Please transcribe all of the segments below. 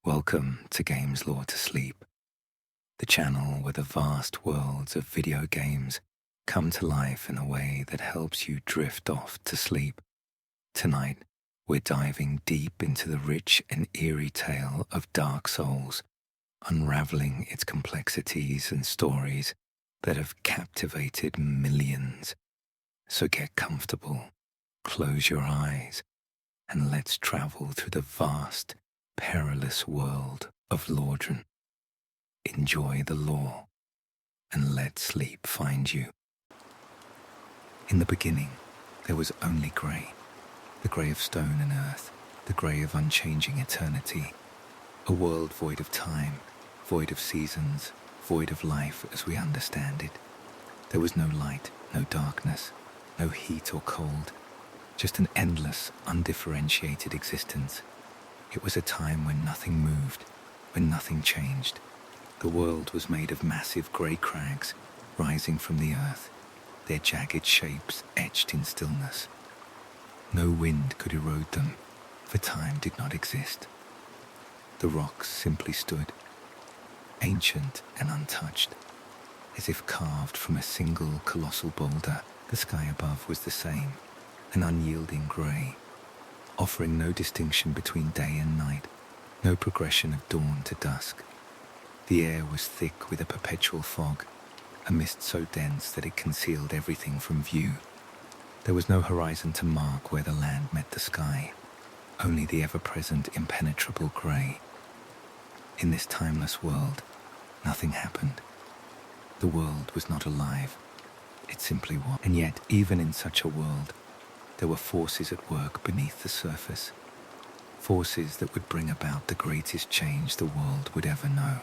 Welcome to Games Lore to Sleep, the channel where the vast worlds of video games come to life in a way that helps you drift off to sleep. Tonight, we're diving deep into the rich and eerie tale of Dark Souls, unraveling its complexities and stories that have captivated millions. So get comfortable, close your eyes, and let's travel through the vast, perilous world of Lordran. Enjoy the lore, and let sleep find you. In the beginning, there was only grey. The grey of stone and earth, the grey of unchanging eternity. A world void of time, void of seasons, void of life as we understand it. There was no light, no darkness, no heat or cold, just an endless, undifferentiated existence. It was a time when nothing moved, when nothing changed. The world was made of massive grey crags rising from the earth, their jagged shapes etched in stillness. No wind could erode them, for time did not exist. The rocks simply stood, ancient and untouched, as if carved from a single colossal boulder. The sky above was the same, an unyielding grey, offering no distinction between day and night, no progression of dawn to dusk. The air was thick with a perpetual fog, a mist so dense that it concealed everything from view. There was no horizon to mark where the land met the sky, only the ever-present impenetrable grey. In this timeless world, nothing happened. The world was not alive. It simply was. And yet, even in such a world, there were forces at work beneath the surface, forces that would bring about the greatest change the world would ever know.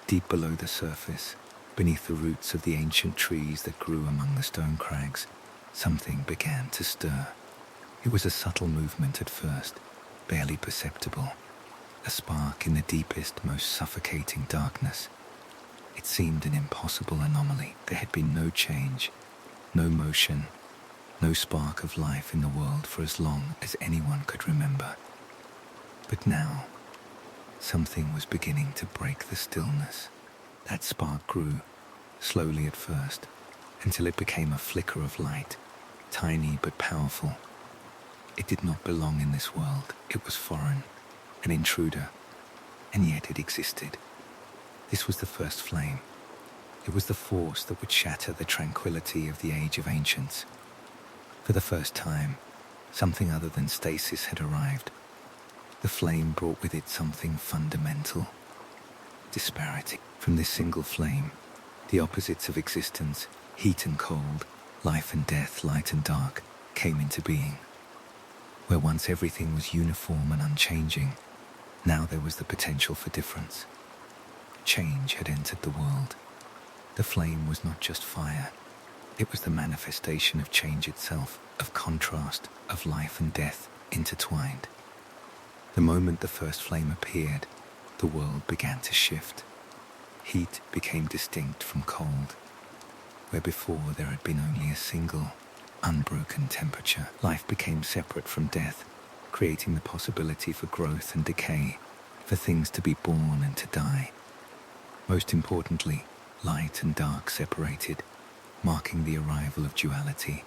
Deep below the surface, beneath the roots of the ancient trees that grew among the stone crags, something began to stir. It was a subtle movement at first, barely perceptible, a spark in the deepest, most suffocating darkness. It seemed an impossible anomaly. There had been no change, no motion, no spark of life in the world for as long as anyone could remember. But now, something was beginning to break the stillness. That spark grew, slowly at first, until it became a flicker of light, tiny but powerful. It did not belong in this world. It was foreign, an intruder, and yet it existed. This was the first flame. It was the force that would shatter the tranquility of the Age of Ancients. For the first time, something other than stasis had arrived. The flame brought with it something fundamental. Disparity. From this single flame, the opposites of existence, heat and cold, life and death, light and dark, came into being. Where once everything was uniform and unchanging, now there was the potential for difference. Change had entered the world. The flame was not just fire. It was the manifestation of change itself, of contrast, of life and death intertwined. The moment the first flame appeared, the world began to shift. Heat became distinct from cold. Where before there had been only a single, unbroken temperature, life became separate from death, creating the possibility for growth and decay, for things to be born and to die. Most importantly, light and dark separated, marking the arrival of duality.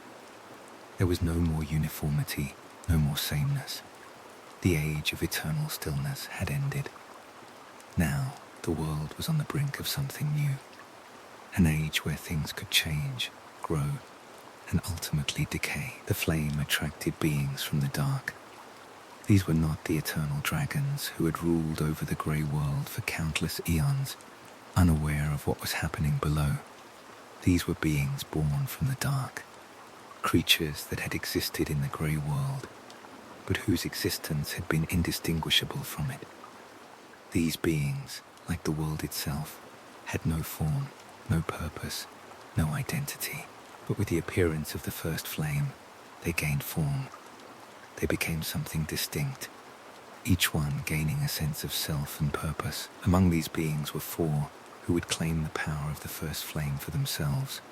There was no more uniformity, no more sameness. The age of eternal stillness had ended. Now, the world was on the brink of something new. An age where things could change, grow, and ultimately decay. The flame attracted beings from the dark. These were not the eternal dragons who had ruled over the grey world for countless eons, unaware of what was happening below. These were beings born from the dark, creatures that had existed in the grey world, but whose existence had been indistinguishable from it. These beings, like the world itself, had no form, no purpose, no identity. But with the appearance of the first flame, they gained form. They became something distinct, each one gaining a sense of self and purpose. Among these beings were four who would claim the power of the first flame for themselves.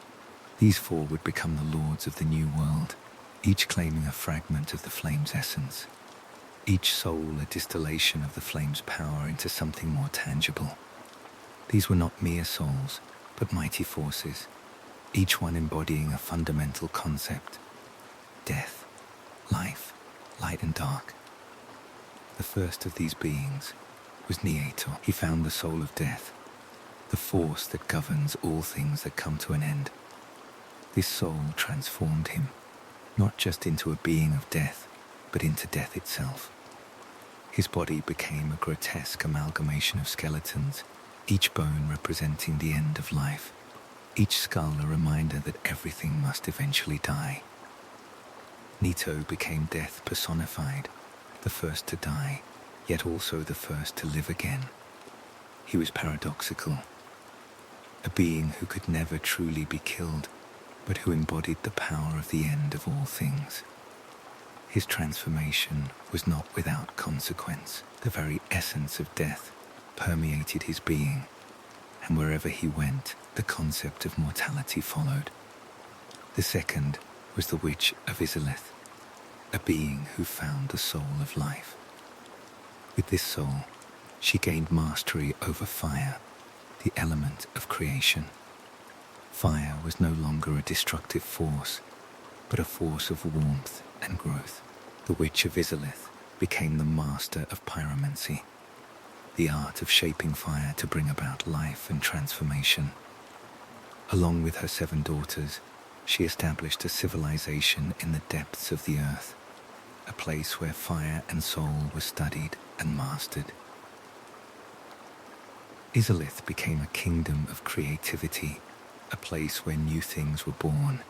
These four would become the lords of the new world, each claiming a fragment of the flame's essence. each soul a distillation of the flame's power into something more tangible. These were not mere souls, but mighty forces, each one embodying a fundamental concept: death, life, light and dark. The first of these beings was Neator. He found the soul of death, the force that governs all things that come to an end. This soul transformed him, not just into a being of death, but into death itself. His body became a grotesque amalgamation of skeletons, each bone representing the end of life, each skull a reminder that everything must eventually die. Neato became death personified, the first to die, yet also the first to live again. He was paradoxical, a being who could never truly be killed, but who embodied the power of the end of all things. His transformation was not without consequence. The very essence of death permeated his being, and wherever he went, the concept of mortality followed. The second was the Witch of Izalith, a being who found the soul of life. With this soul, she gained mastery over fire, the element of creation. Fire was no longer a destructive force, but a force of warmth and growth. The Witch of Izalith became the master of pyromancy, the art of shaping fire to bring about life and transformation. Along with her 7 daughters, she established a civilization in the depths of the earth, a place where fire and soul were studied and mastered. Izalith became a kingdom of creativity, a place where new things were born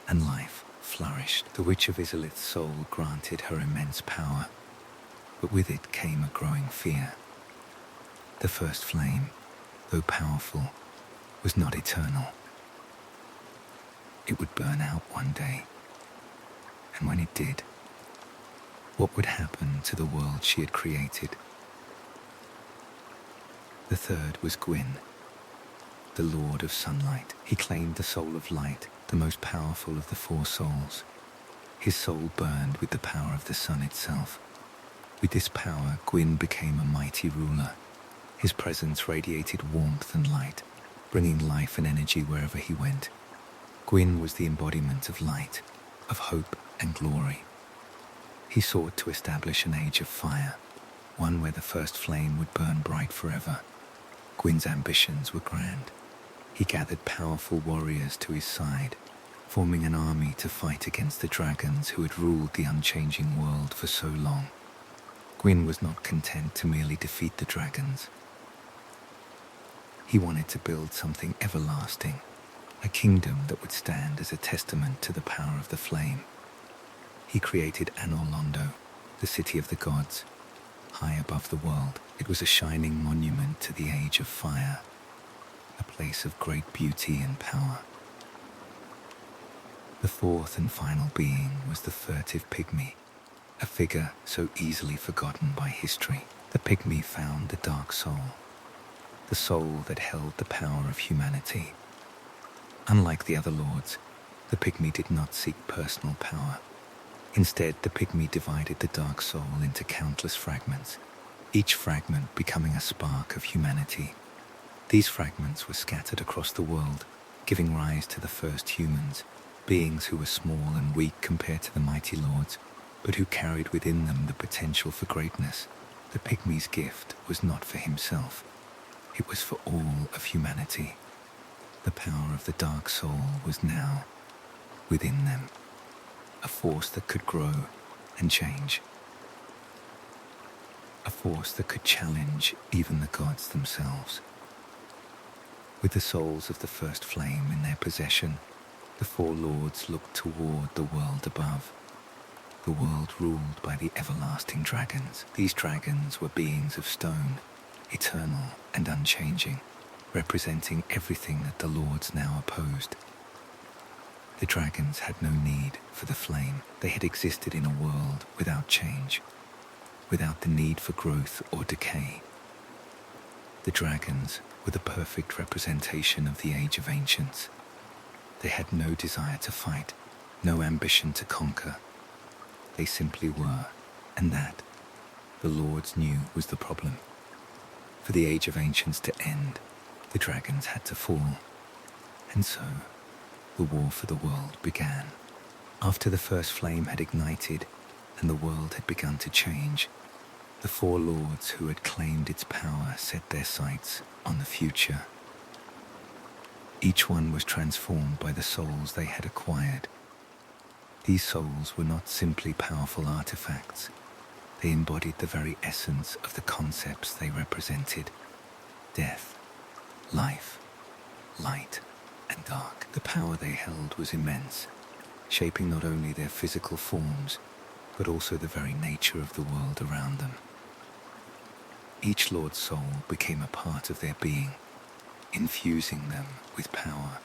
and life flourished. The Witch of Izalith's soul granted her immense power, but with it came a growing fear. The first flame, though powerful, was not eternal. It would burn out one day, and when it did, what would happen to the world she had created? The third was Gwyn, the Lord of Sunlight. He claimed the soul of light, the most powerful of the 4 souls. His soul burned with the power of the sun itself. With this power, Gwyn became a mighty ruler. His presence radiated warmth and light, bringing life and energy wherever he went. Gwyn was the embodiment of light, of hope and glory. He sought to establish an age of fire, one where the first flame would burn bright forever. Gwyn's ambitions were grand. He gathered powerful warriors to his side, forming an army to fight against the dragons who had ruled the unchanging world for so long. Gwyn was not content to merely defeat the dragons. He wanted to build something everlasting, a kingdom that would stand as a testament to the power of the flame. He created Anor Londo, the city of the gods, high above the world. It was a shining monument to the age of fire, a place of great beauty and power. The fourth and final being was the furtive pygmy, a figure so easily forgotten by history. The pygmy found the dark soul, the soul that held the power of humanity. Unlike the other lords, the pygmy did not seek personal power. Instead, the pygmy divided the dark soul into countless fragments, each fragment becoming a spark of humanity. These fragments were scattered across the world, giving rise to the first humans, beings who were small and weak compared to the mighty lords, but who carried within them the potential for greatness. The pygmy's gift was not for himself. It was for all of humanity. The power of the dark soul was now within them, a force that could grow and change, a force that could challenge even the gods themselves. With the souls of the first flame in their possession, the 4 lords looked toward the world above, the world ruled by the everlasting dragons. These dragons were beings of stone, eternal and unchanging, representing everything that the lords now opposed. The dragons had no need for the flame. They had existed in a world without change, without the need for growth or decay. The dragons were the perfect representation of the age of ancients. They had no desire to fight, no ambition to conquer. They simply were, and that the Lords knew was the problem. For the Age of Ancients to end, the dragons had to fall. And so, the war for the world began. After the first flame had ignited and the world had begun to change, the four lords who had claimed its power set their sights on the future. Each one was transformed by the souls they had acquired. These souls were not simply powerful artifacts. They embodied the very essence of the concepts they represented: death, life, light, and dark. The power they held was immense, shaping not only their physical forms, but also the very nature of the world around them. Each Lord's soul became a part of their being, infusing them with power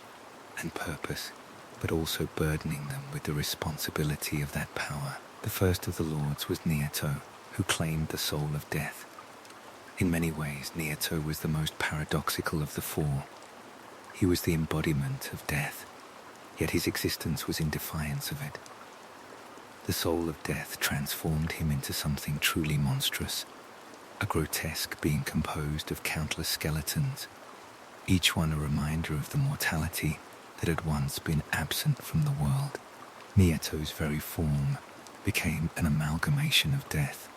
and purpose, but also burdening them with the responsibility of that power. The first of the Lords was Nieto, who claimed the soul of death. In many ways, Nieto was the most paradoxical of the four. He was the embodiment of death, yet his existence was in defiance of it. The soul of death transformed him into something truly monstrous, a grotesque being composed of countless skeletons, each one a reminder of the mortality that had once been absent from the world. Nieto's very form became an amalgamation of death,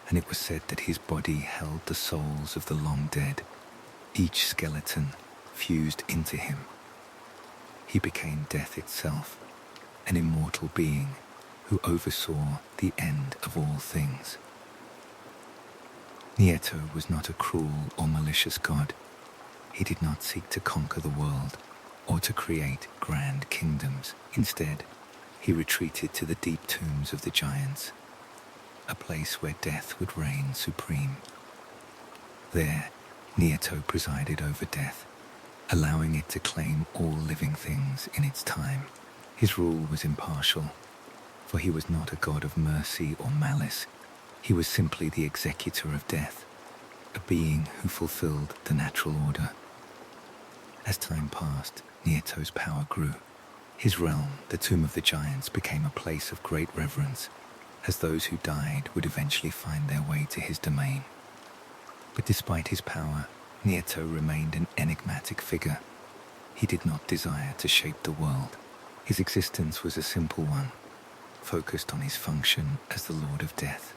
and it was said that his body held the souls of the long dead, each skeleton fused into him. He became death itself, an immortal being who oversaw the end of all things. Nieto was not a cruel or malicious god. He did not seek to conquer the world or to create grand kingdoms. Instead, he retreated to the deep tombs of the giants, a place where death would reign supreme. There, Nieto presided over death, allowing it to claim all living things in its time. His rule was impartial, for he was not a god of mercy or malice. He was simply the executor of death, a being who fulfilled the natural order. As time passed, Nieto's power grew. His realm, the Tomb of the Giants, became a place of great reverence, as those who died would eventually find their way to his domain. But despite his power, Nieto remained an enigmatic figure. He did not desire to shape the world. His existence was a simple one, focused on his function as the Lord of Death.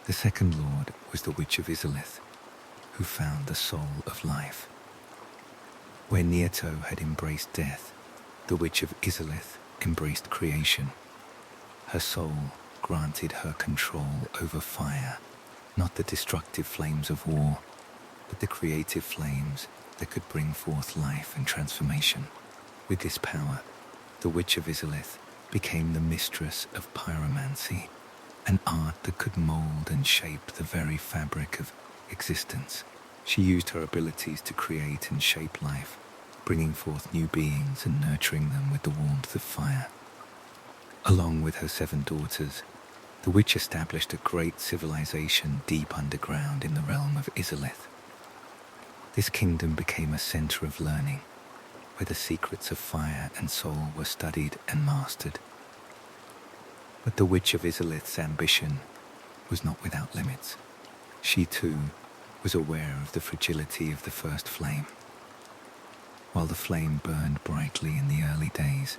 The second Lord was the Witch of Izalith, who found the soul of life. Where Nieto had embraced death, the Witch of Izalith embraced creation. Her soul granted her control over fire, not the destructive flames of war, but the creative flames that could bring forth life and transformation. With this power, the Witch of Izalith became the mistress of pyromancy, an art that could mold and shape the very fabric of existence. She used her abilities to create and shape life, bringing forth new beings and nurturing them with the warmth of fire. Along with her 7 daughters, the witch established a great civilization deep underground in the realm of Izalith. This kingdom became a center of learning, where the secrets of fire and soul were studied and mastered. But the Witch of Izalith's ambition was not without limits. She too was aware of the fragility of the first flame. While the flame burned brightly in the early days,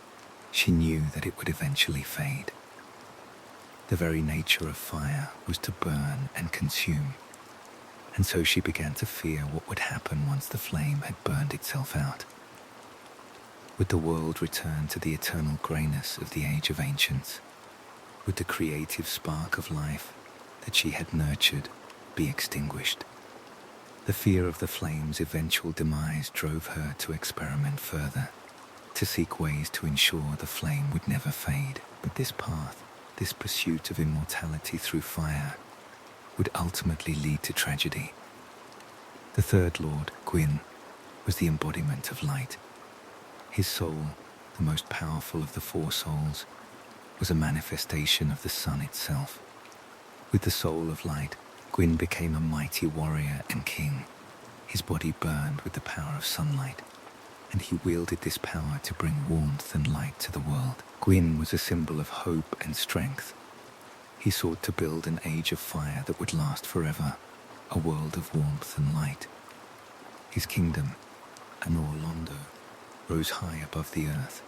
she knew that it would eventually fade. The very nature of fire was to burn and consume, and so she began to fear what would happen once the flame had burned itself out. Would the world return to the eternal greyness of the Age of Ancients? Would the creative spark of life that she had nurtured be extinguished? The fear of the flame's eventual demise drove her to experiment further, to seek ways to ensure the flame would never fade. But this path, this pursuit of immortality through fire, would ultimately lead to tragedy. The third Lord, Gwyn, was the embodiment of light. His soul, the most powerful of the 4 souls, was a manifestation of the sun itself. With the soul of light, Gwyn became a mighty warrior and king. His body burned with the power of sunlight, and he wielded this power to bring warmth and light to the world. Gwyn was a symbol of hope and strength. He sought to build an age of fire that would last forever, a world of warmth and light. His kingdom, Anor rose high above the earth,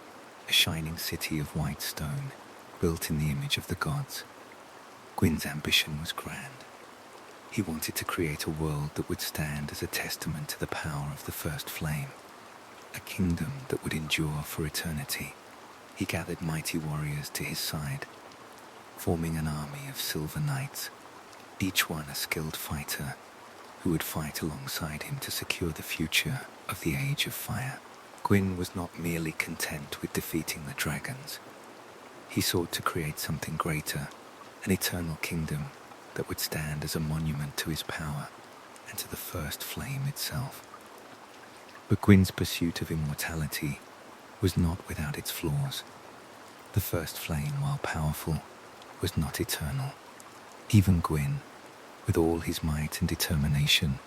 a shining city of white stone, built in the image of the gods. Gwyn's ambition was grand. He wanted to create a world that would stand as a testament to the power of the first flame, a kingdom that would endure for eternity. He gathered mighty warriors to his side, forming an army of silver knights, each one a skilled fighter who would fight alongside him to secure the future of the Age of Fire. Gwyn was not merely content with defeating the dragons. He sought to create something greater, an eternal kingdom that would stand as a monument to his power and to the first flame itself. But Gwyn's pursuit of immortality was not without its flaws. The first flame, while powerful, was not eternal. Even Gwyn, with all his might and determination,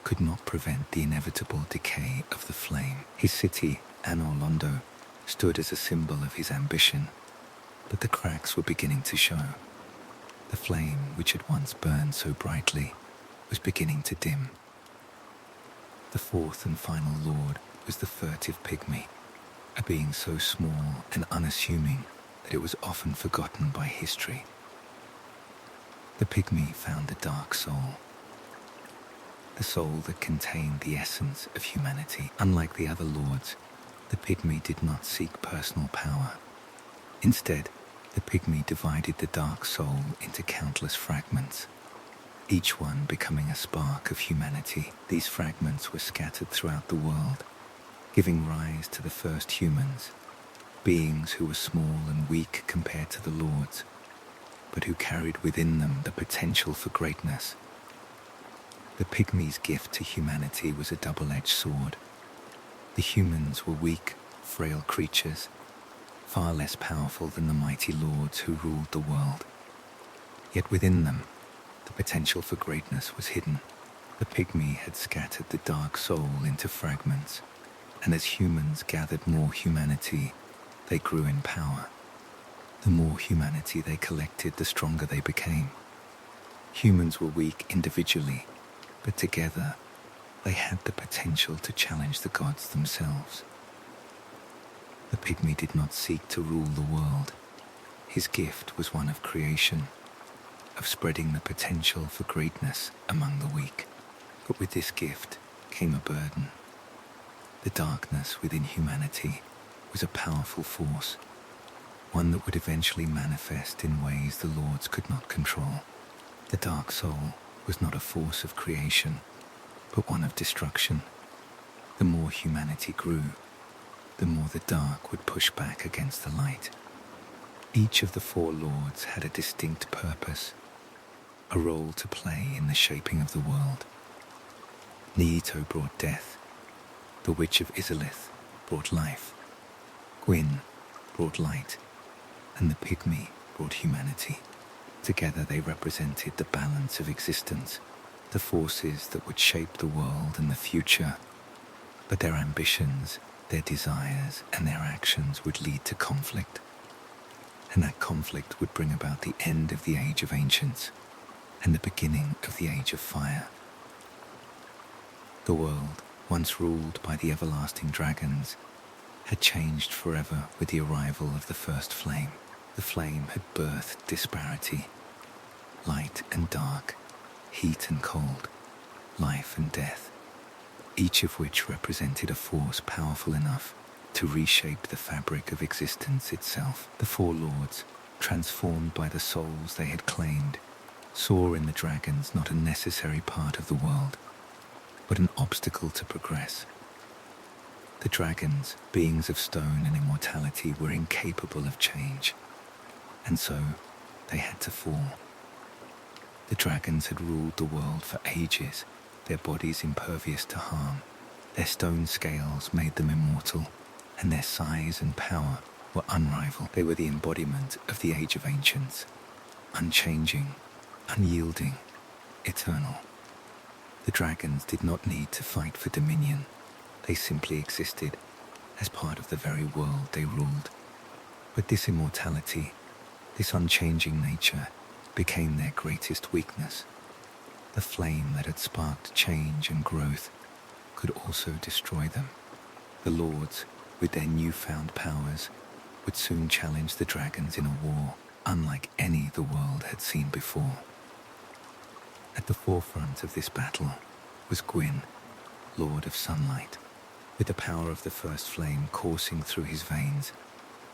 could not prevent the inevitable decay of the flame. His city, Anor stood as a symbol of his ambition, but the cracks were beginning to show. The flame, which had once burned so brightly, was beginning to dim. The fourth and final lord was the furtive pygmy, a being so small and unassuming that it was often forgotten by history. The pygmy found the dark soul, the soul that contained the essence of humanity. Unlike the other lords, the pygmy did not seek personal power. Instead, the pygmy divided the dark soul into countless fragments, each one becoming a spark of humanity. These fragments were scattered throughout the world, giving rise to the first humans, beings who were small and weak compared to the lords, but who carried within them the potential for greatness. The pygmy's gift to humanity was a double-edged sword. The humans were weak, frail creatures, far less powerful than the mighty lords who ruled the world. Yet within them, the potential for greatness was hidden. The pygmy had scattered the dark soul into fragments, and as humans gathered more humanity, they grew in power. The more humanity they collected, the stronger they became. Humans were weak individually, but together they had the potential to challenge the gods themselves. The pygmy did not seek to rule the world. His gift was one of creation, of spreading the potential for greatness among the weak. But with this gift came a burden. The darkness within humanity was a powerful force, one that would eventually manifest in ways the lords could not control. The dark soul was not a force of creation, but one of destruction. The more humanity grew, the more the dark would push back against the light. Each of the four lords had a distinct purpose, a role to play in the shaping of the world. Nieto brought death, the Witch of Izalith brought life, Gwyn brought light, and the pygmy brought humanity. Together they represented the balance of existence, the forces that would shape the world and the future. But their ambitions, their desires, and their actions would lead to conflict. And that conflict would bring about the end of the Age of Ancients and the beginning of the Age of Fire. The world, once ruled by the everlasting dragons, had changed forever with the arrival of the first flame. The flame had birthed disparity, light and dark, heat and cold, life and death, each of which represented a force powerful enough to reshape the fabric of existence itself. The four lords, transformed by the souls they had claimed, saw in the dragons not a necessary part of the world, but an obstacle to progress. The dragons, beings of stone and immortality, were incapable of change, and so they had to fall. The dragons had ruled the world for ages, their bodies impervious to harm. Their stone scales made them immortal, and their size and power were unrivaled. They were the embodiment of the Age of Ancients, unchanging, unyielding, eternal. The dragons did not need to fight for dominion. They simply existed as part of the very world they ruled. But this immortality, this unchanging nature, became their greatest weakness. The flame that had sparked change and growth could also destroy them. The lords, with their newfound powers, would soon challenge the dragons in a war unlike any the world had seen before. At the forefront of this battle was Gwyn, Lord of Sunlight. With the power of the first flame coursing through his veins,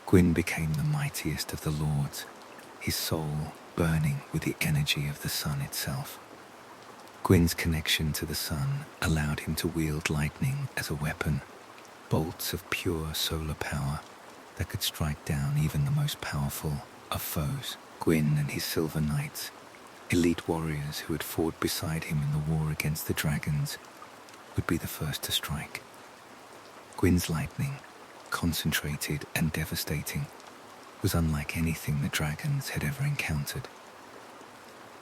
Gwyn became the mightiest of the lords, his soul burning with the energy of the sun itself. Gwyn's connection to the sun allowed him to wield lightning as a weapon, bolts of pure solar power that could strike down even the most powerful of foes. Gwyn and his Silver Knights, elite warriors who had fought beside him in the war against the dragons, would be the first to strike. Gwyn's lightning, concentrated and devastating, was unlike anything the dragons had ever encountered.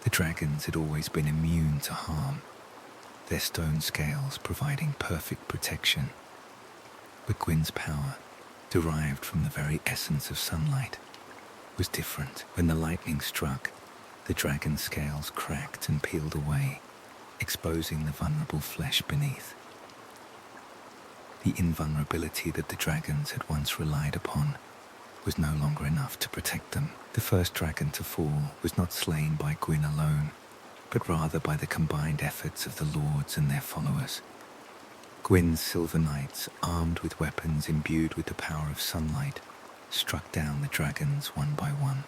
The dragons had always been immune to harm, their stone scales providing perfect protection. But Gwyn's power, derived from the very essence of sunlight, was different. When the lightning struck, the dragon's scales cracked and peeled away, exposing the vulnerable flesh beneath. The invulnerability that the dragons had once relied upon was no longer enough to protect them. The first dragon to fall was not slain by Gwyn alone, but rather by the combined efforts of the lords and their followers. Gwyn's Silver Knights, armed with weapons imbued with the power of sunlight, struck down the dragons one by one.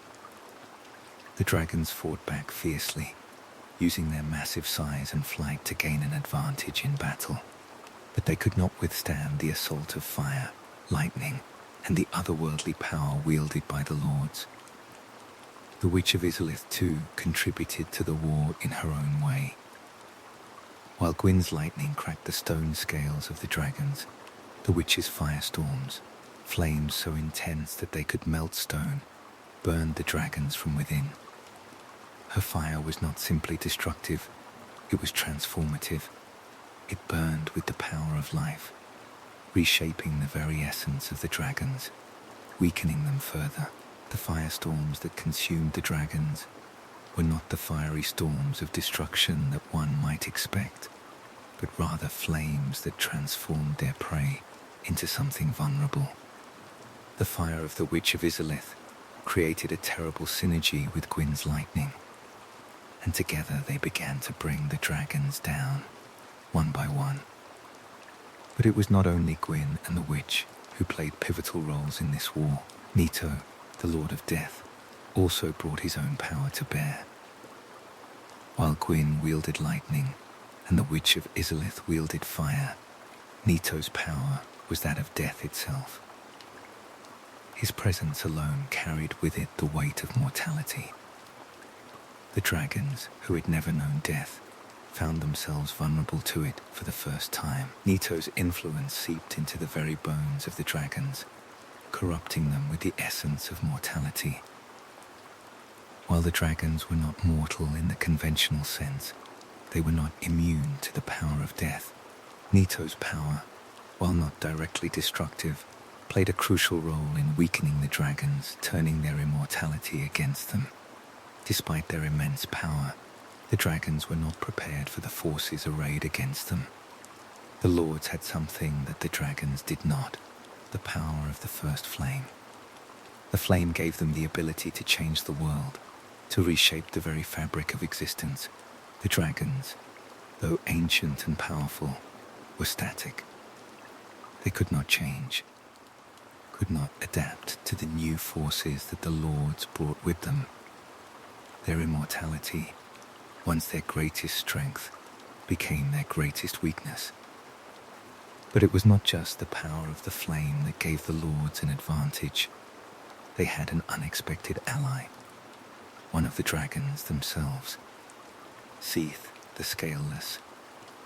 The dragons fought back fiercely, using their massive size and flight to gain an advantage in battle. But they could not withstand the assault of fire, lightning, and the otherworldly power wielded by the lords. The Witch of Izalith, too, contributed to the war in her own way. While Gwyn's lightning cracked the stone scales of the dragons, the witch's firestorms, flames so intense that they could melt stone, burned the dragons from within. Her fire was not simply destructive, it was transformative. It burned with the power of life, reshaping the very essence of the dragons, weakening them further. The firestorms that consumed the dragons were not the fiery storms of destruction that one might expect, but rather flames that transformed their prey into something vulnerable. The fire of the Witch of Izalith created a terrible synergy with Gwyn's lightning, and together they began to bring the dragons down, one by one. But it was not only Gwyn and the witch who played pivotal roles in this war. Nito, the Lord of Death, also brought his own power to bear. While Gwyn wielded lightning and the Witch of Izalith wielded fire, Nito's power was that of death itself. His presence alone carried with it the weight of mortality. The dragons, who had never known death, found themselves vulnerable to it for the first time. Nito's influence seeped into the very bones of the dragons, corrupting them with the essence of mortality. While the dragons were not mortal in the conventional sense, they were not immune to the power of death. Nito's power, while not directly destructive, played a crucial role in weakening the dragons, turning their immortality against them. Despite their immense power, the dragons were not prepared for the forces arrayed against them. The lords had something that the dragons did not, the power of the first flame. The flame gave them the ability to change the world, to reshape the very fabric of existence. The dragons, though ancient and powerful, were static. They could not change, could not adapt to the new forces that the lords brought with them. Their immortality, once their greatest strength, became their greatest weakness. But it was not just the power of the flame that gave the lords an advantage. They had an unexpected ally, one of the dragons themselves. Seath, the Scaleless,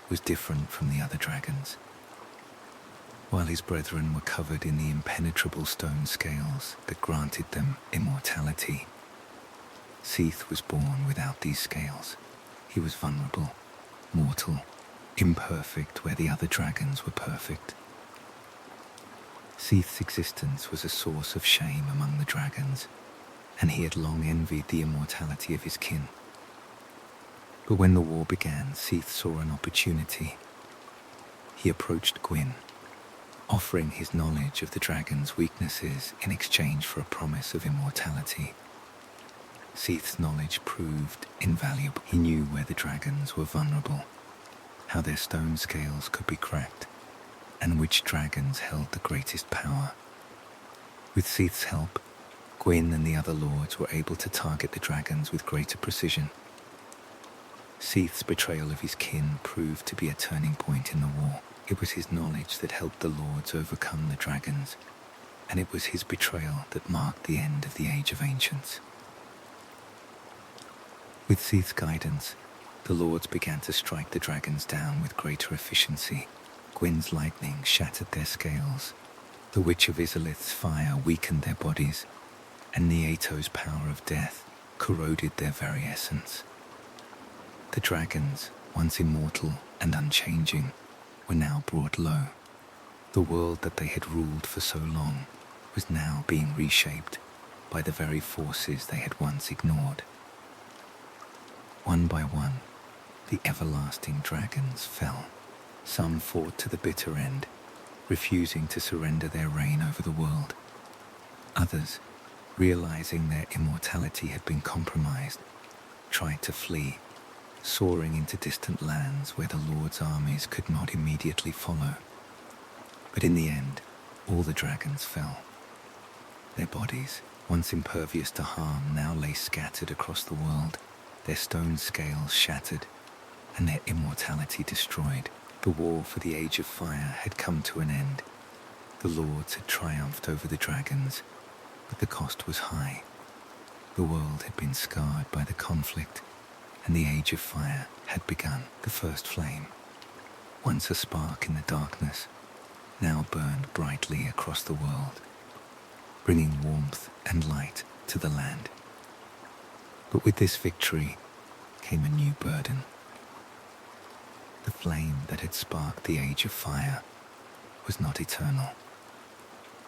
was different from the other dragons. While his brethren were covered in the impenetrable stone scales that granted them immortality, Seath was born without these scales. He was vulnerable, mortal, imperfect where the other dragons were perfect. Seath's existence was a source of shame among the dragons. and he had long envied the immortality of his kin. But when the war began, Seath saw an opportunity. He approached Gwyn, offering his knowledge of the dragon's weaknesses in exchange for a promise of immortality. Seath's knowledge proved invaluable. He knew where the dragons were vulnerable, how their stone scales could be cracked, and which dragons held the greatest power. With Seath's help, Gwyn and the other lords were able to target the dragons with greater precision. Seath's betrayal of his kin proved to be a turning point in the war. It was his knowledge that helped the lords overcome the dragons, and it was his betrayal that marked the end of the Age of Ancients. With Seath's guidance, the lords began to strike the dragons down with greater efficiency. Gwyn's lightning shattered their scales, the Witch of Izalith's fire weakened their bodies, and Nieto's power of death corroded their very essence. The dragons, once immortal and unchanging, were now brought low. The world that they had ruled for so long was now being reshaped by the very forces they had once ignored. One by one, the everlasting dragons fell. Some fought to the bitter end, refusing to surrender their reign over the world. Others, realizing their immortality had been compromised, tried to flee, soaring into distant lands where the Lord's armies could not immediately follow. But in the end, all the dragons fell. Their bodies, once impervious to harm, now lay scattered across the world, their stone scales shattered, and their immortality destroyed. The war for the Age of Fire had come to an end. The lords had triumphed over the dragons, but the cost was high. The world had been scarred by the conflict, and the Age of Fire had begun. The first flame, once a spark in the darkness, now burned brightly across the world, bringing warmth and light to the land. But with this victory came a new burden. The flame that had sparked the Age of Fire was not eternal.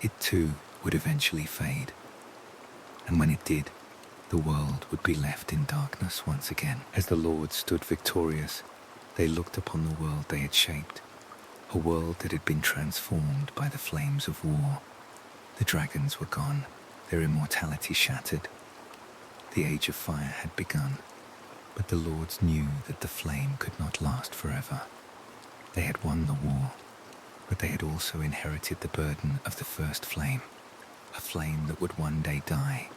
It too would eventually fade, and when it did, the world would be left in darkness once again. As the lords stood victorious, they looked upon the world they had shaped, a world that had been transformed by the flames of war. The dragons were gone, their immortality shattered. The Age of Fire had begun, but the lords knew that the flame could not last forever. They had won the war, but they had also inherited the burden of the first flame, a flame that would one day die,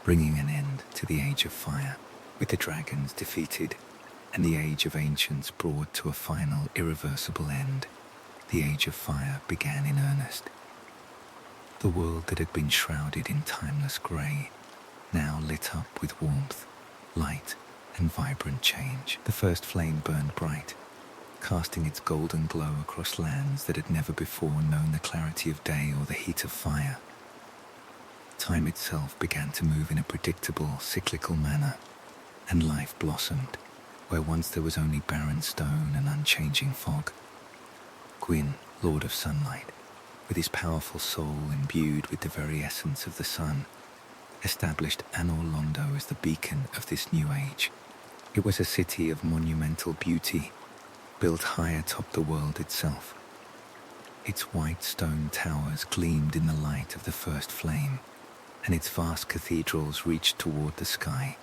bringing an end to the Age of Fire. With the dragons defeated and the Age of Ancients brought to a final, irreversible end, the Age of Fire began in earnest. The world that had been shrouded in timeless grey now lit up with warmth, light, and vibrant change. The first flame burned bright, casting its golden glow across lands that had never before known the clarity of day or the heat of fire. Time itself began to move in a predictable, cyclical manner, and life blossomed, where once there was only barren stone and unchanging fog. Gwyn, Lord of Sunlight, with his powerful soul imbued with the very essence of the sun, established Anor Londo as the beacon of this new age. It was a city of monumental beauty, built high atop the world itself. Its white stone towers gleamed in the light of the first flame, and its vast cathedrals reached toward the sky,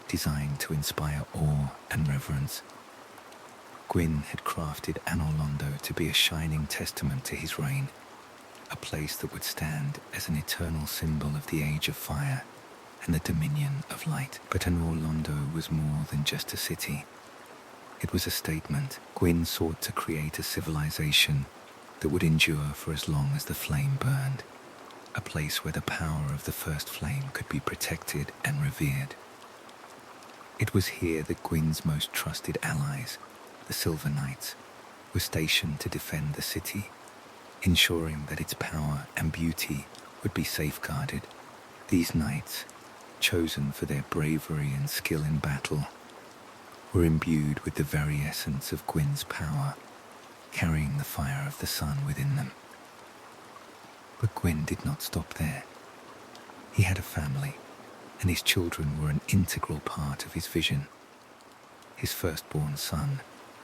designed to inspire awe and reverence. Gwyn had crafted Anor Londo to be a shining testament to his reign, a place that would stand as an eternal symbol of the Age of Fire and the dominion of light. But Anor Londo was more than just a city. It was a statement. Gwyn sought to create a civilization that would endure for as long as the flame burned, a place where the power of the first flame could be protected and revered. It was here that Gwyn's most trusted allies, the Silver Knights, were stationed to defend the city, ensuring that its power and beauty would be safeguarded. These knights, chosen for their bravery and skill in battle, were imbued with the very essence of Gwyn's power, carrying the fire of the sun within them. But Gwyn did not stop there. He had a family, and his children were an integral part of his vision. His firstborn son,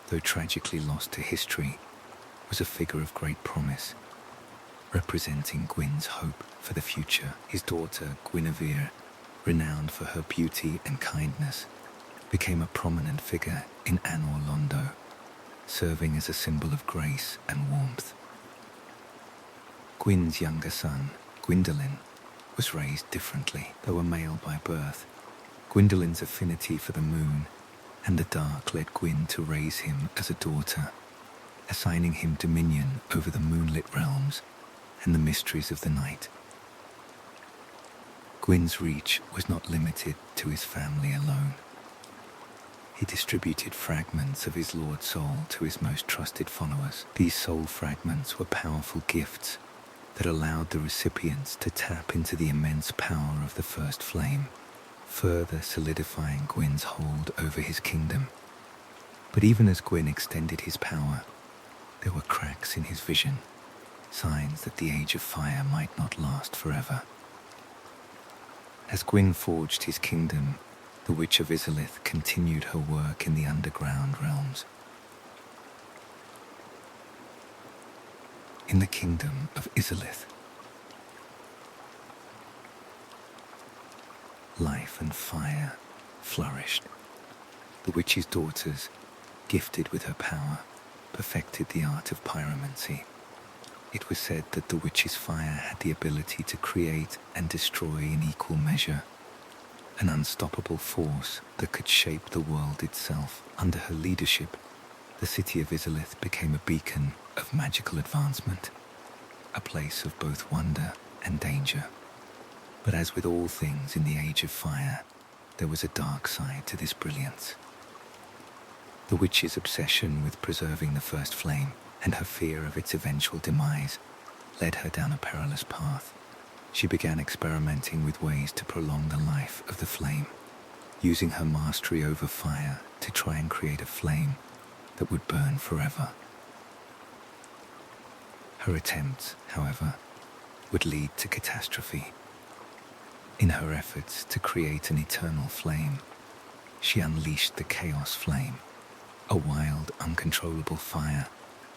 though tragically lost to history, was a figure of great promise, representing Gwyn's hope for the future. His daughter, Guinevere, renowned for her beauty and kindness, became a prominent figure in Anor Londo, serving as a symbol of grace and warmth. Gwyn's younger son, Gwyndolin, was raised differently. Though a male by birth, Gwyndolin's affinity for the moon and the dark led Gwyn to raise him as a daughter, assigning him dominion over the moonlit realms and the mysteries of the night. Gwyn's reach was not limited to his family alone. He distributed fragments of his Lord Soul to his most trusted followers. These soul fragments were powerful gifts that allowed the recipients to tap into the immense power of the first flame, further solidifying Gwyn's hold over his kingdom. But even as Gwyn extended his power, there were cracks in his vision, signs that the Age of Fire might not last forever. As Gwyn forged his kingdom, the Witch of Izalith continued her work in the underground realms. In the kingdom of Izalith, life and fire flourished. The witch's daughters, gifted with her power, perfected the art of pyromancy. It was said that the witch's fire had the ability to create and destroy in equal measure, an unstoppable force that could shape the world itself. Under her leadership, the city of Izalith became a beacon of magical advancement, a place of both wonder and danger. But as with all things in the Age of Fire, there was a dark side to this brilliance. The witch's obsession with preserving the first flame and her fear of its eventual demise led her down a perilous path. She began experimenting with ways to prolong the life of the flame, using her mastery over fire to try and create a flame that would burn forever. Her attempts, however, would lead to catastrophe. In her efforts to create an eternal flame, she unleashed the Chaos Flame, a wild, uncontrollable fire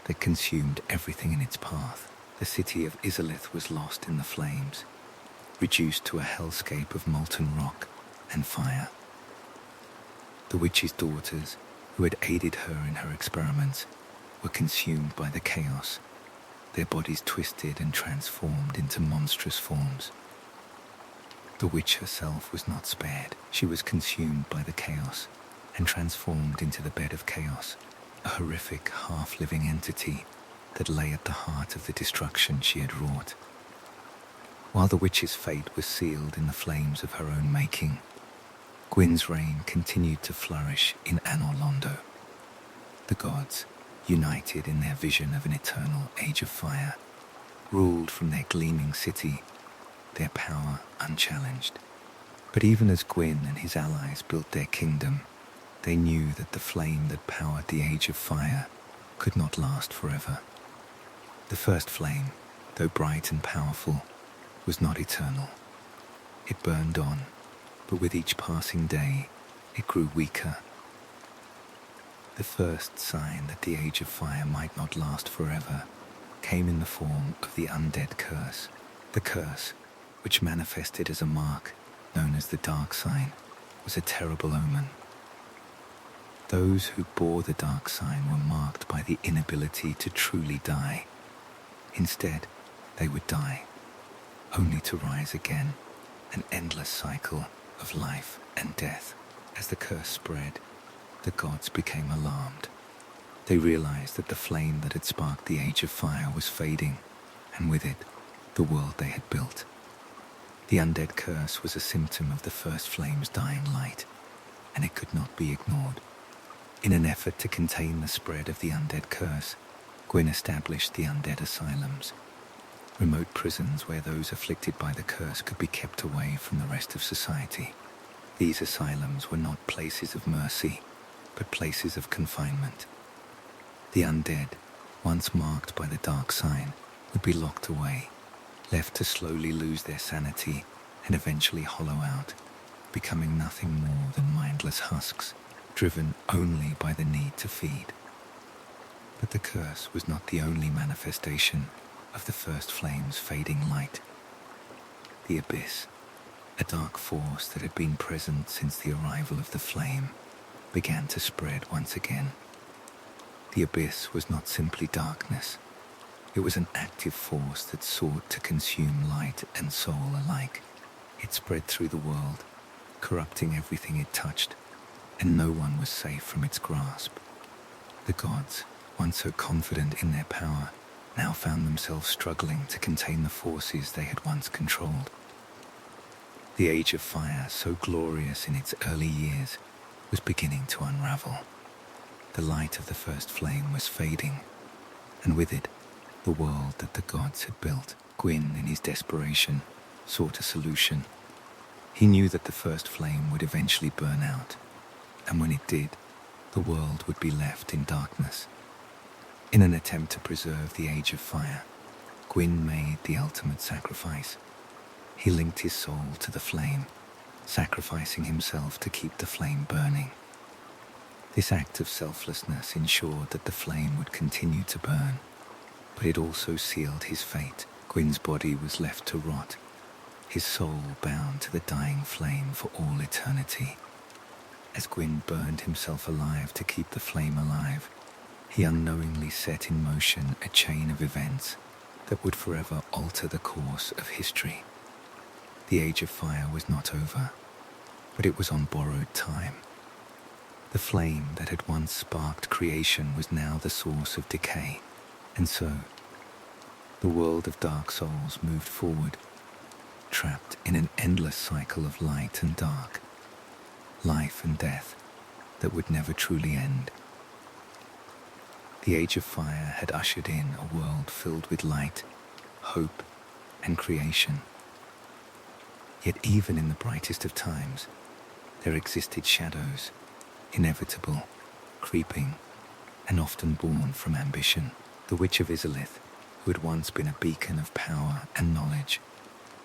that consumed everything in its path. The city of Izalith was lost in the flames, reduced to a hellscape of molten rock and fire. The witch's daughters, who had aided her in her experiments, were consumed by the chaos, their bodies twisted and transformed into monstrous forms. The witch herself was not spared. She was consumed by the chaos and transformed into the bed of chaos, a horrific half-living entity that lay at the heart of the destruction she had wrought. While the witch's fate was sealed in the flames of her own making, Gwyn's reign continued to flourish in Anor Londo. The gods, united in their vision of an eternal Age of Fire, ruled from their gleaming city, their power unchallenged. But even as Gwyn and his allies built their kingdom, they knew that the flame that powered the Age of Fire could not last forever. The first flame, though bright and powerful, was not eternal. It burned on, but with each passing day, it grew weaker. The first sign that the Age of Fire might not last forever came in the form of the Undead Curse. The curse, which manifested as a mark known as the Dark Sign, was a terrible omen. Those who bore the Dark Sign were marked by the inability to truly die. Instead, they would die, only to rise again, an endless cycle of life and death. As the curse spread, the gods became alarmed. They realized that the flame that had sparked the Age of Fire was fading, and with it, the world they had built. The Undead Curse was a symptom of the first flame's dying light, and it could not be ignored. In an effort to contain the spread of the Undead Curse, Gwyn established the Undead Asylums, remote prisons where those afflicted by the curse could be kept away from the rest of society. These asylums were not places of mercy, but places of confinement. The undead, once marked by the Dark Sign, would be locked away, left to slowly lose their sanity and eventually hollow out, becoming nothing more than mindless husks, driven only by the need to feed. But the curse was not the only manifestation of the first flame's fading light. The abyss, a dark force that had been present since the arrival of the flame, began to spread once again. The abyss was not simply darkness. It was an active force that sought to consume light and soul alike. It spread through the world, corrupting everything it touched, and no one was safe from its grasp. The gods, once so confident in their power, now found themselves struggling to contain the forces they had once controlled. The Age of Fire, so glorious in its early years, was beginning to unravel. The light of the first flame was fading, and with it, the world that the gods had built. Gwyn, in his desperation, sought a solution. He knew that the first flame would eventually burn out, and when it did, the world would be left in darkness. In an attempt to preserve the Age of Fire, Gwyn made the ultimate sacrifice. He linked his soul to the flame, sacrificing himself to keep the flame burning. This act of selflessness ensured that the flame would continue to burn, but it also sealed his fate. Gwyn's body was left to rot, his soul bound to the dying flame for all eternity. As Gwyn burned himself alive to keep the flame alive, he unknowingly set in motion a chain of events that would forever alter the course of history. The Age of Fire was not over, but it was on borrowed time. The flame that had once sparked creation was now the source of decay, and so the world of Dark Souls moved forward, trapped in an endless cycle of light and dark, life and death that would never truly end. The Age of Fire had ushered in a world filled with light, hope, and creation. Yet even in the brightest of times, there existed shadows, inevitable, creeping, and often born from ambition. The Witch of Izalith, who had once been a beacon of power and knowledge,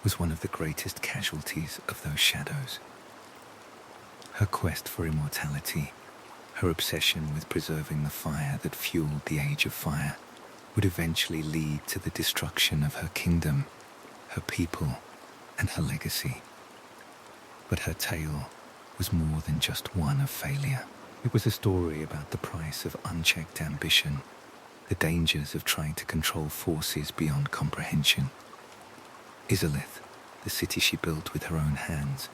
was one of the greatest casualties of those shadows. Her quest for immortality, her obsession with preserving the fire that fueled the Age of Fire, would eventually lead to the destruction of her kingdom, her people, and her legacy. But her tale was more than just one of failure. It was a story about the price of unchecked ambition, the dangers of trying to control forces beyond comprehension. Izalith, the city she built with her own hands,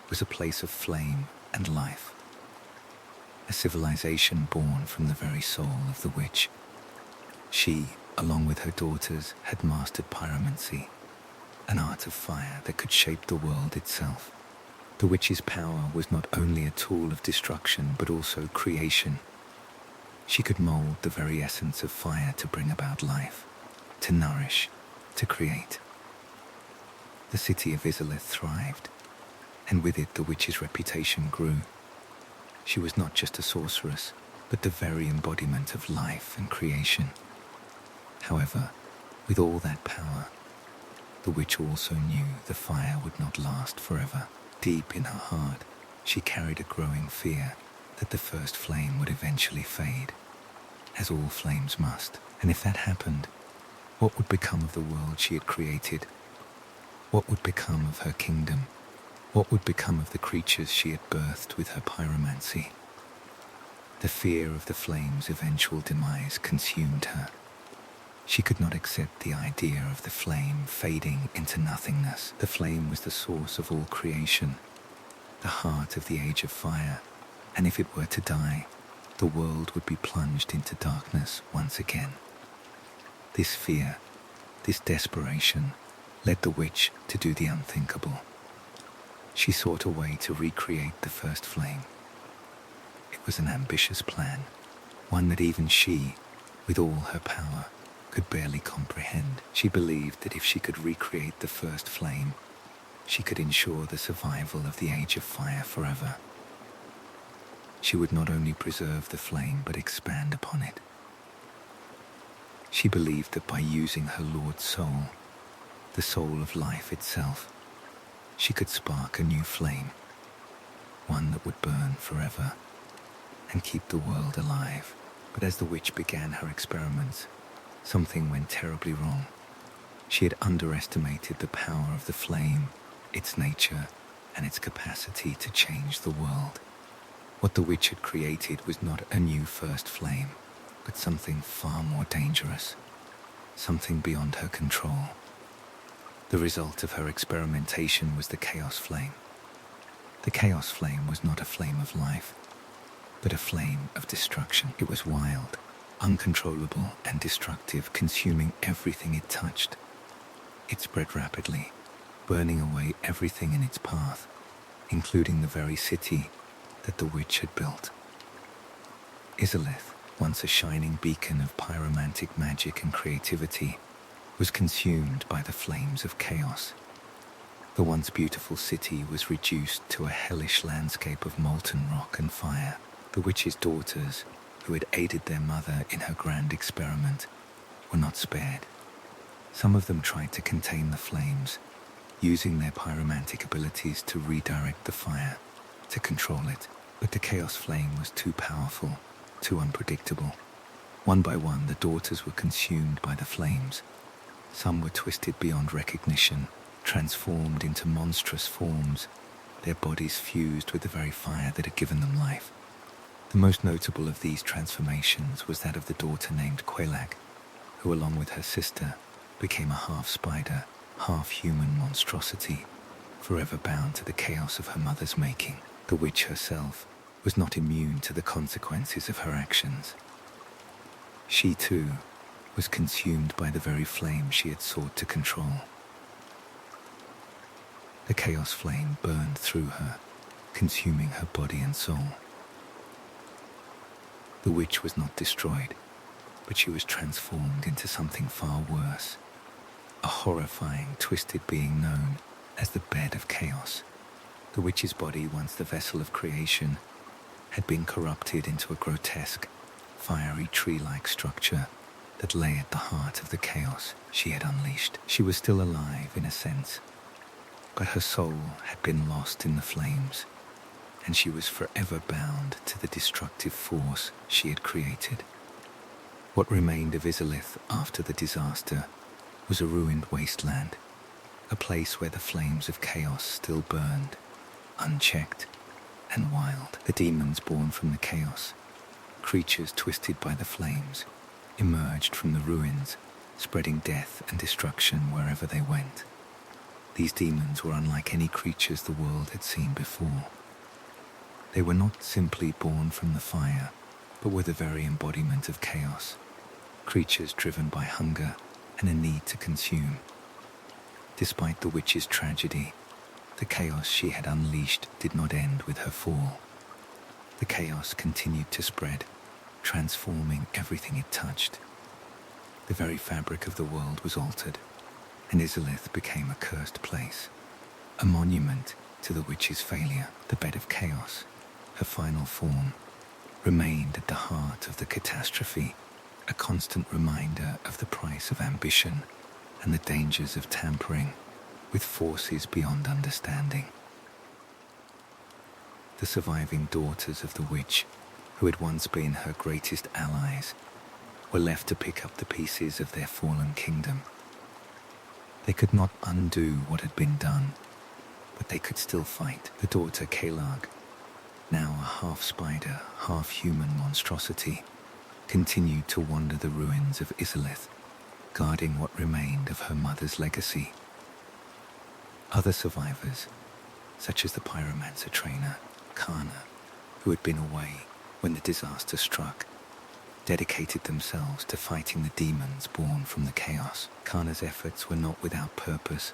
was a place of flame and life. A civilization born from the very soul of the witch. She, along with her daughters, had mastered pyromancy, an art of fire that could shape the world itself. The witch's power was not only a tool of destruction, but also creation. She could mold the very essence of fire to bring about life, to nourish, to create. The city of Izalith thrived, and with it the witch's reputation grew. She was not just a sorceress, but the very embodiment of life and creation. However, with all that power, the witch also knew the fire would not last forever. Deep in her heart, she carried a growing fear that the first flame would eventually fade, as all flames must. And if that happened, what would become of the world she had created? What would become of her kingdom? What would become of the creatures she had birthed with her pyromancy? The fear of the flame's eventual demise consumed her. She could not accept the idea of the flame fading into nothingness. The flame was the source of all creation, the heart of the Age of Fire, and if it were to die, the world would be plunged into darkness once again. This fear, this desperation, led the witch to do the unthinkable. She sought a way to recreate the first flame. It was an ambitious plan, one that even she, with all her power, could barely comprehend. She believed that if she could recreate the first flame, she could ensure the survival of the Age of Fire forever. She would not only preserve the flame, but expand upon it. She believed that by using her Lord's soul, the soul of life itself, she could spark a new flame, one that would burn forever and keep the world alive. But as the witch began her experiments, something went terribly wrong. She had underestimated the power of the flame, its nature, and its capacity to change the world. What the witch had created was not a new first flame, but something far more dangerous, something beyond her control. The result of her experimentation was the Chaos Flame. The Chaos Flame was not a flame of life, but a flame of destruction. It was wild, uncontrollable, and destructive, consuming everything it touched. It spread rapidly, burning away everything in its path, including the very city that the witch had built. Izalith, once a shining beacon of pyromantic magic and creativity, was consumed by the flames of chaos. The once beautiful city was reduced to a hellish landscape of molten rock and fire. The witch's daughters, who had aided their mother in her grand experiment, were not spared. Some of them tried to contain the flames, using their pyromantic abilities to redirect the fire, to control it. But the chaos flame was too powerful, too unpredictable. One by one, the daughters were consumed by the flames. Some were twisted beyond recognition, transformed into monstrous forms, their bodies fused with the very fire that had given them life. The most notable of these transformations was that of the daughter named Quelag, who, along with her sister, became a half-spider, half-human monstrosity, forever bound to the chaos of her mother's making. The witch herself was not immune to the consequences of her actions. She, too, was consumed by the very flame she had sought to control. The chaos flame burned through her, consuming her body and soul. The witch was not destroyed, but she was transformed into something far worse, a horrifying, twisted being known as the Bed of Chaos. The witch's body, once the vessel of creation, had been corrupted into a grotesque, fiery tree-like structure that lay at the heart of the chaos she had unleashed. She was still alive in a sense, but her soul had been lost in the flames, and she was forever bound to the destructive force she had created. What remained of Izalith after the disaster was a ruined wasteland, a place where the flames of chaos still burned, unchecked and wild. The demons born from the chaos, creatures twisted by the flames, emerged from the ruins, spreading death and destruction wherever they went. These demons were unlike any creatures the world had seen before. They were not simply born from the fire, but were the very embodiment of chaos, creatures driven by hunger and a need to consume. Despite the witch's tragedy, the chaos she had unleashed did not end with her fall. The chaos continued to spread, transforming everything it touched. The very fabric of the world was altered, and Izalith became a cursed place, a monument to the witch's failure. The Bed of Chaos, her final form, remained at the heart of the catastrophe, a constant reminder of the price of ambition and the dangers of tampering with forces beyond understanding. The surviving daughters of the witch, who had once been her greatest allies, were left to pick up the pieces of their fallen kingdom. They could not undo what had been done, but they could still fight. The daughter Quelag, now a half-spider, half-human monstrosity, continued to wander the ruins of Izalith, guarding what remained of her mother's legacy. Other survivors, such as the pyromancer trainer, Kana, who had been away when the disaster struck, dedicated themselves to fighting the demons born from the chaos. Kana's efforts were not without purpose,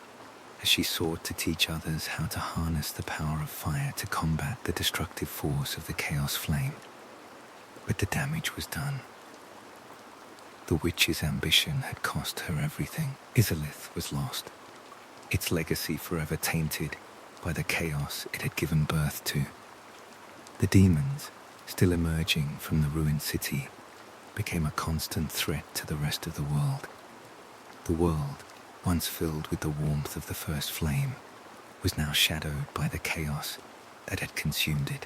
as she sought to teach others how to harness the power of fire to combat the destructive force of the chaos flame. But the damage was done. The witch's ambition had cost her everything. Izalith was lost, its legacy forever tainted by the chaos it had given birth to. The demons, still emerging from the ruined city, became a constant threat to the rest of the world. The world, once filled with the warmth of the first flame, was now shadowed by the chaos that had consumed it.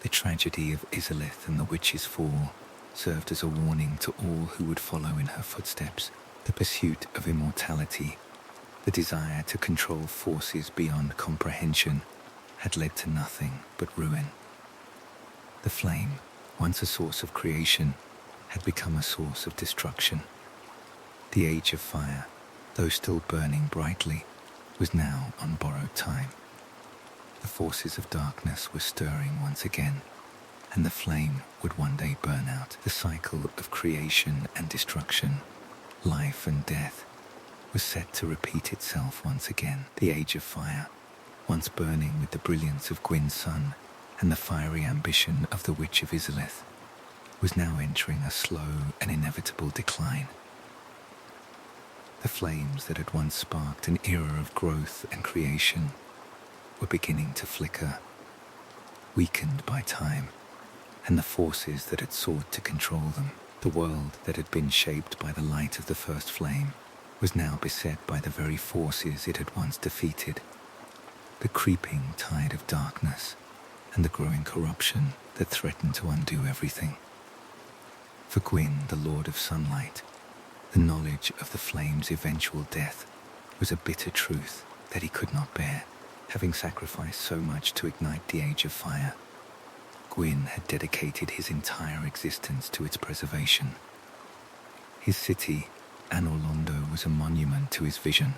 The tragedy of Izalith and the witch's fall served as a warning to all who would follow in her footsteps. The pursuit of immortality, the desire to control forces beyond comprehension, had led to nothing but ruin. The flame, once a source of creation, had become a source of destruction. The age of fire, though still burning brightly, was now on borrowed time. The forces of darkness were stirring once again, and the flame would one day burn out. The cycle of creation and destruction, life and death, was set to repeat itself once again. The age of fire, once burning with the brilliance of Gwyn's sun and the fiery ambition of the Witch of Izalith, was now entering a slow and inevitable decline. The flames that had once sparked an era of growth and creation were beginning to flicker, weakened by time and the forces that had sought to control them. The world that had been shaped by the light of the first flame was now beset by the very forces it had once defeated. The creeping tide of darkness and the growing corruption that threatened to undo everything. For Gwyn, the Lord of Sunlight, the knowledge of the flame's eventual death was a bitter truth that he could not bear. Having sacrificed so much to ignite the Age of Fire, Gwyn had dedicated his entire existence to its preservation. His city, Anorlondo, was a monument to his vision,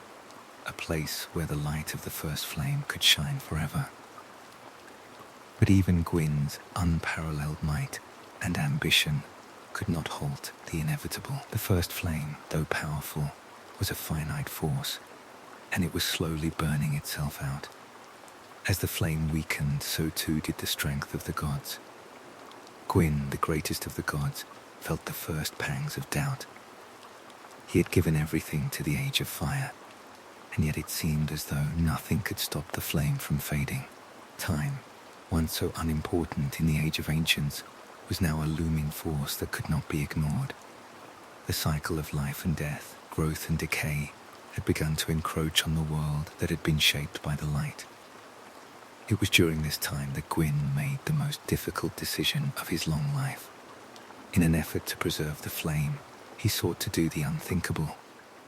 a place where the light of the first flame could shine forever. But even Gwyn's unparalleled might and ambition could not halt the inevitable. The first flame, though powerful, was a finite force, and it was slowly burning itself out. As the flame weakened, so too did the strength of the gods. Gwyn, the greatest of the gods, felt the first pangs of doubt. He had given everything to the Age of Fire, and yet it seemed as though nothing could stop the flame from fading. Time, once so unimportant in the Age of Ancients, was now a looming force that could not be ignored. The cycle of life and death, growth and decay, had begun to encroach on the world that had been shaped by the light. It was during this time that Gwyn made the most difficult decision of his long life. In an effort to preserve the flame, he sought to do the unthinkable.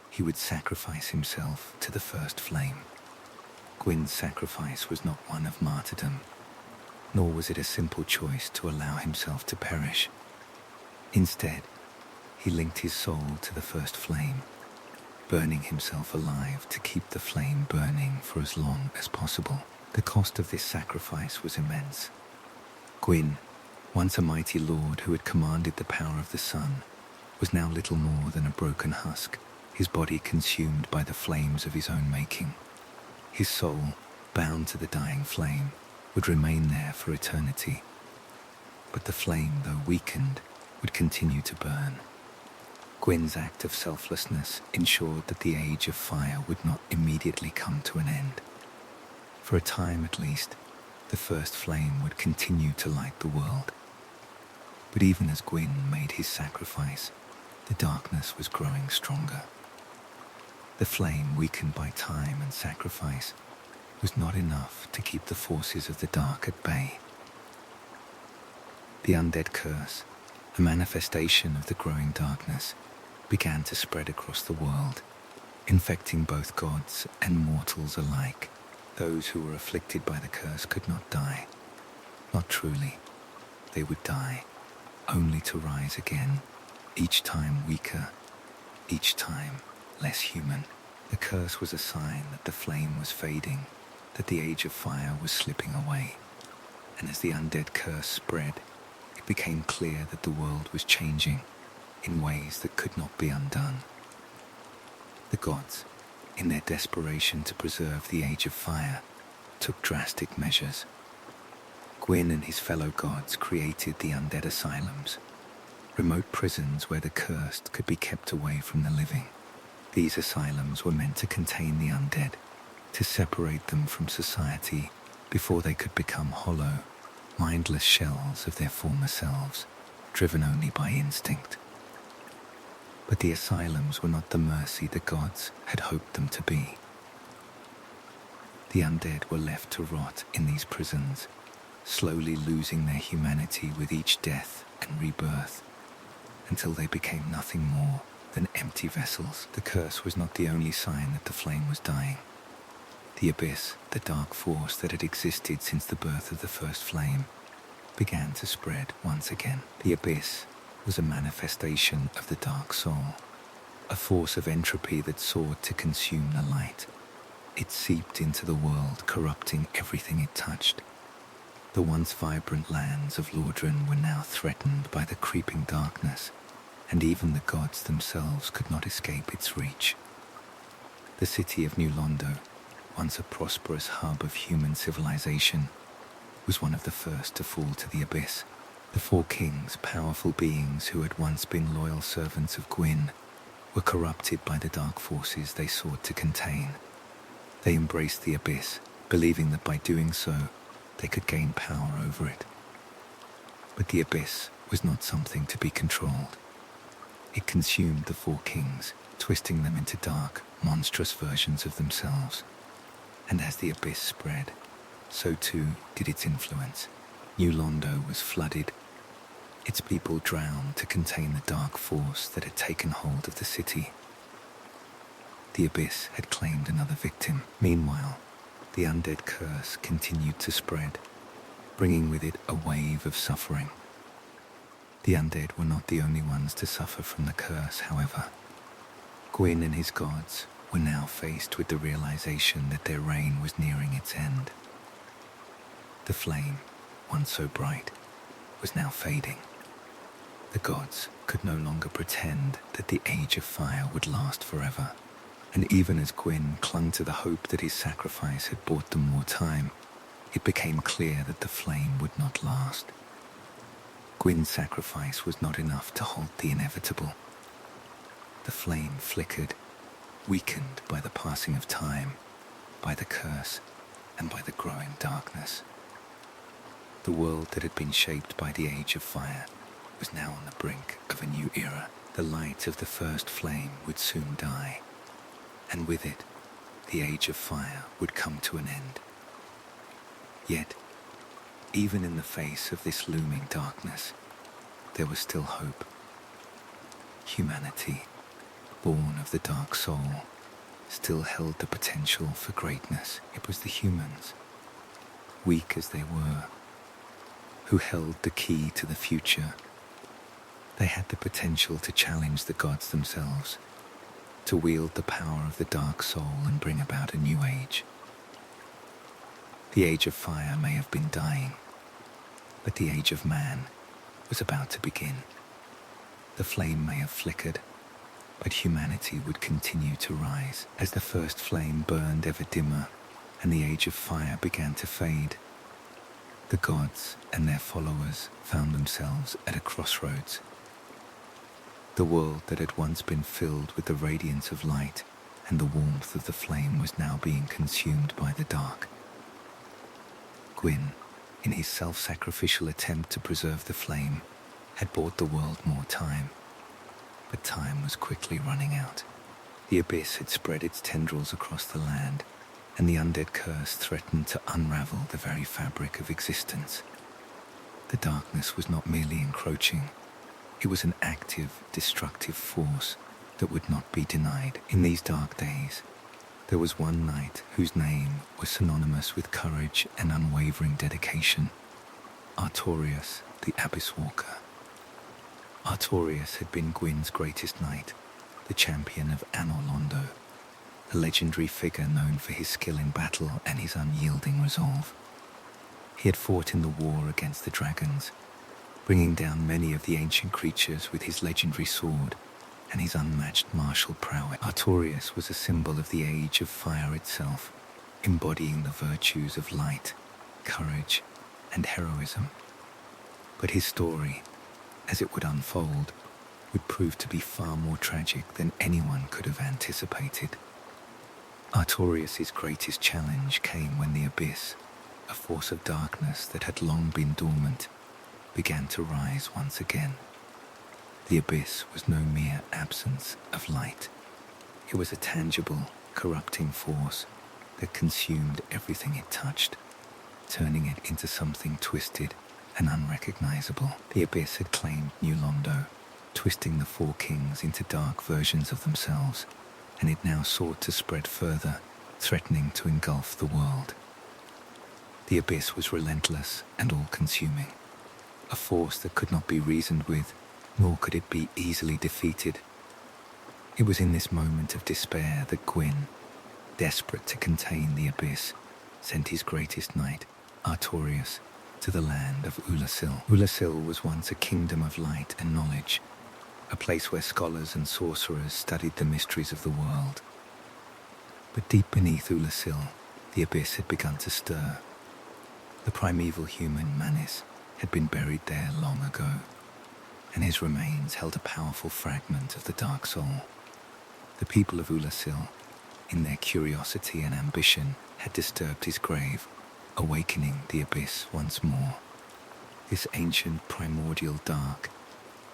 He would sacrifice himself to the first flame. Gwyn's sacrifice was not one of martyrdom, nor was it a simple choice to allow himself to perish. Instead, he linked his soul to the first flame, burning himself alive to keep the flame burning for as long as possible. The cost of this sacrifice was immense. Gwyn, once a mighty lord who had commanded the power of the sun, was now little more than a broken husk, his body consumed by the flames of his own making. His soul, bound to the dying flame, would remain there for eternity. But the flame, though weakened, would continue to burn. Gwyn's act of selflessness ensured that the Age of Fire would not immediately come to an end. For a time at least, the first flame would continue to light the world. But even as Gwyn made his sacrifice, the darkness was growing stronger. The flame, weakened by time and sacrifice, was not enough to keep the forces of the dark at bay. The Undead Curse, a manifestation of the growing darkness, began to spread across the world, infecting both gods and mortals alike. Those who were afflicted by the curse could not die. Not truly. They would die, only to rise again, each time weaker, each time less human. The curse was a sign that the flame was fading, that the Age of Fire was slipping away. And as the Undead Curse spread, it became clear that the world was changing in ways that could not be undone. The gods, in their desperation to preserve the Age of Fire, took drastic measures. Gwyn and his fellow gods created the Undead Asylums, remote prisons where the cursed could be kept away from the living. These asylums were meant to contain the undead, to separate them from society before they could become hollow, mindless shells of their former selves, driven only by instinct. But the asylums were not the mercy the gods had hoped them to be. The undead were left to rot in these prisons, slowly losing their humanity with each death and rebirth, until they became nothing more than empty vessels. The curse was not the only sign that the flame was dying. The abyss, the dark force that had existed since the birth of the first flame, began to spread once again. The abyss was a manifestation of the dark soul, a force of entropy that sought to consume the light. It seeped into the world, corrupting everything it touched. The once vibrant lands of Lordran were now threatened by the creeping darkness, and even the gods themselves could not escape its reach. The city of New Londo, once a prosperous hub of human civilization, was one of the first to fall to the abyss. The four kings, powerful beings who had once been loyal servants of Gwyn, were corrupted by the dark forces they sought to contain. They embraced the abyss, believing that by doing so, they could gain power over it. But the abyss was not something to be controlled. It consumed the four kings, twisting them into dark, monstrous versions of themselves. And as the abyss spread, so too did its influence. New Londo was flooded, its people drowned to contain the dark force that had taken hold of the city. The abyss had claimed another victim. Meanwhile, the Undead Curse continued to spread, bringing with it a wave of suffering. The undead were not the only ones to suffer from the curse, however. Gwyn and his gods were now faced with the realization that their reign was nearing its end. The flame, once so bright, was now fading. The gods could no longer pretend that the Age of Fire would last forever, and even as Gwyn clung to the hope that his sacrifice had bought them more time, it became clear that the flame would not last. Gwyn's sacrifice was not enough to halt the inevitable. The flame flickered, weakened by the passing of time, by the curse, and by the growing darkness. The world that had been shaped by the Age of Fire was now on the brink of a new era. The light of the first flame would soon die, and with it, the Age of Fire would come to an end. Yet, even in the face of this looming darkness, there was still hope. Humanity, born of the dark soul, still held the potential for greatness. It was the humans, weak as they were, who held the key to the future. They had the potential to challenge the gods themselves, to wield the power of the dark soul and bring about a new age. The Age of Fire may have been dying, but the Age of Man was about to begin. The flame may have flickered, but humanity would continue to rise. As the first flame burned ever dimmer and the Age of Fire began to fade, the gods and their followers found themselves at a crossroads. The world that had once been filled with the radiance of light and the warmth of the flame was now being consumed by the dark. Gwyn, in his self-sacrificial attempt to preserve the flame, had bought the world more time. But time was quickly running out. The abyss had spread its tendrils across the land, and the Undead Curse threatened to unravel the very fabric of existence. The darkness was not merely encroaching, it was an active, destructive force that would not be denied. In these dark days, there was one knight whose name was synonymous with courage and unwavering dedication: Artorius, the Abyss Walker. Artorius had been Gwyn's greatest knight, the champion of Anor Londo, a legendary figure known for his skill in battle and his unyielding resolve. He had fought in the war against the dragons, bringing down many of the ancient creatures with his legendary sword and his unmatched martial prowess. Artorius was a symbol of the Age of Fire itself, embodying the virtues of light, courage, and heroism. But his story, as it would unfold, would prove to be far more tragic than anyone could have anticipated. Artorius' greatest challenge came when the abyss, a force of darkness that had long been dormant, began to rise once again. The abyss was no mere absence of light. It was a tangible, corrupting force that consumed everything it touched, turning it into something twisted and unrecognizable. The abyss had claimed New Londo, twisting the four kings into dark versions of themselves, and it now sought to spread further, threatening to engulf the world. The abyss was relentless and all-consuming, a force that could not be reasoned with, nor could it be easily defeated. It was in this moment of despair that Gwyn, desperate to contain the abyss, sent his greatest knight, Artorius, to the land of Ulasil. Ulasil was once a kingdom of light and knowledge, a place where scholars and sorcerers studied the mysteries of the world. But deep beneath Ulasil, the abyss had begun to stir. The primeval human Manis had been buried there long ago, and his remains held a powerful fragment of the dark soul. The people of Ulasil, in their curiosity and ambition, had disturbed his grave, awakening the abyss once more. This ancient primordial dark,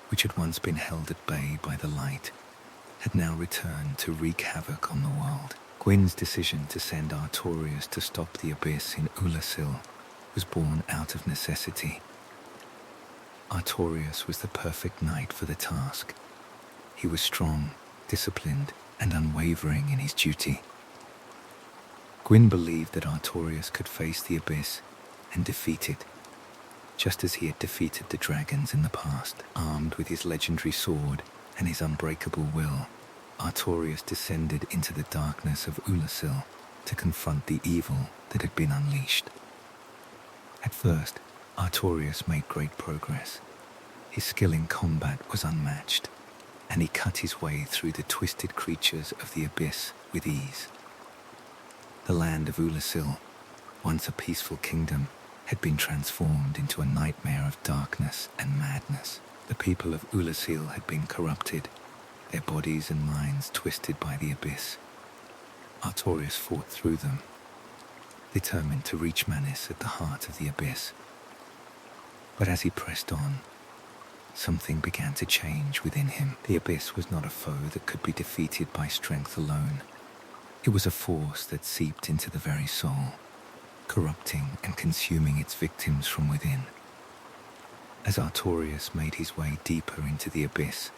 which had once been held at bay by the light, had now returned to wreak havoc on the world. Gwyn's decision to send Artorius to stop the abyss in Ulasil was born out of necessity. Artorius was the perfect knight for the task. He was strong, disciplined, and unwavering in his duty. Gwyn believed that Artorius could face the abyss and defeat it, just as he had defeated the dragons in the past. Armed with his legendary sword and his unbreakable will, Artorius descended into the darkness of Ulasil to confront the evil that had been unleashed. At first, Artorius made great progress. His skill in combat was unmatched, and he cut his way through the twisted creatures of the abyss with ease. The land of Ulasil, once a peaceful kingdom, had been transformed into a nightmare of darkness and madness. The people of Ulasil had been corrupted, their bodies and minds twisted by the abyss. Artorius fought through them, determined to reach Manis at the heart of the abyss. But as he pressed on, something began to change within him. The abyss was not a foe that could be defeated by strength alone. It was a force that seeped into the very soul, corrupting and consuming its victims from within. As Artorius made his way deeper into the abyss,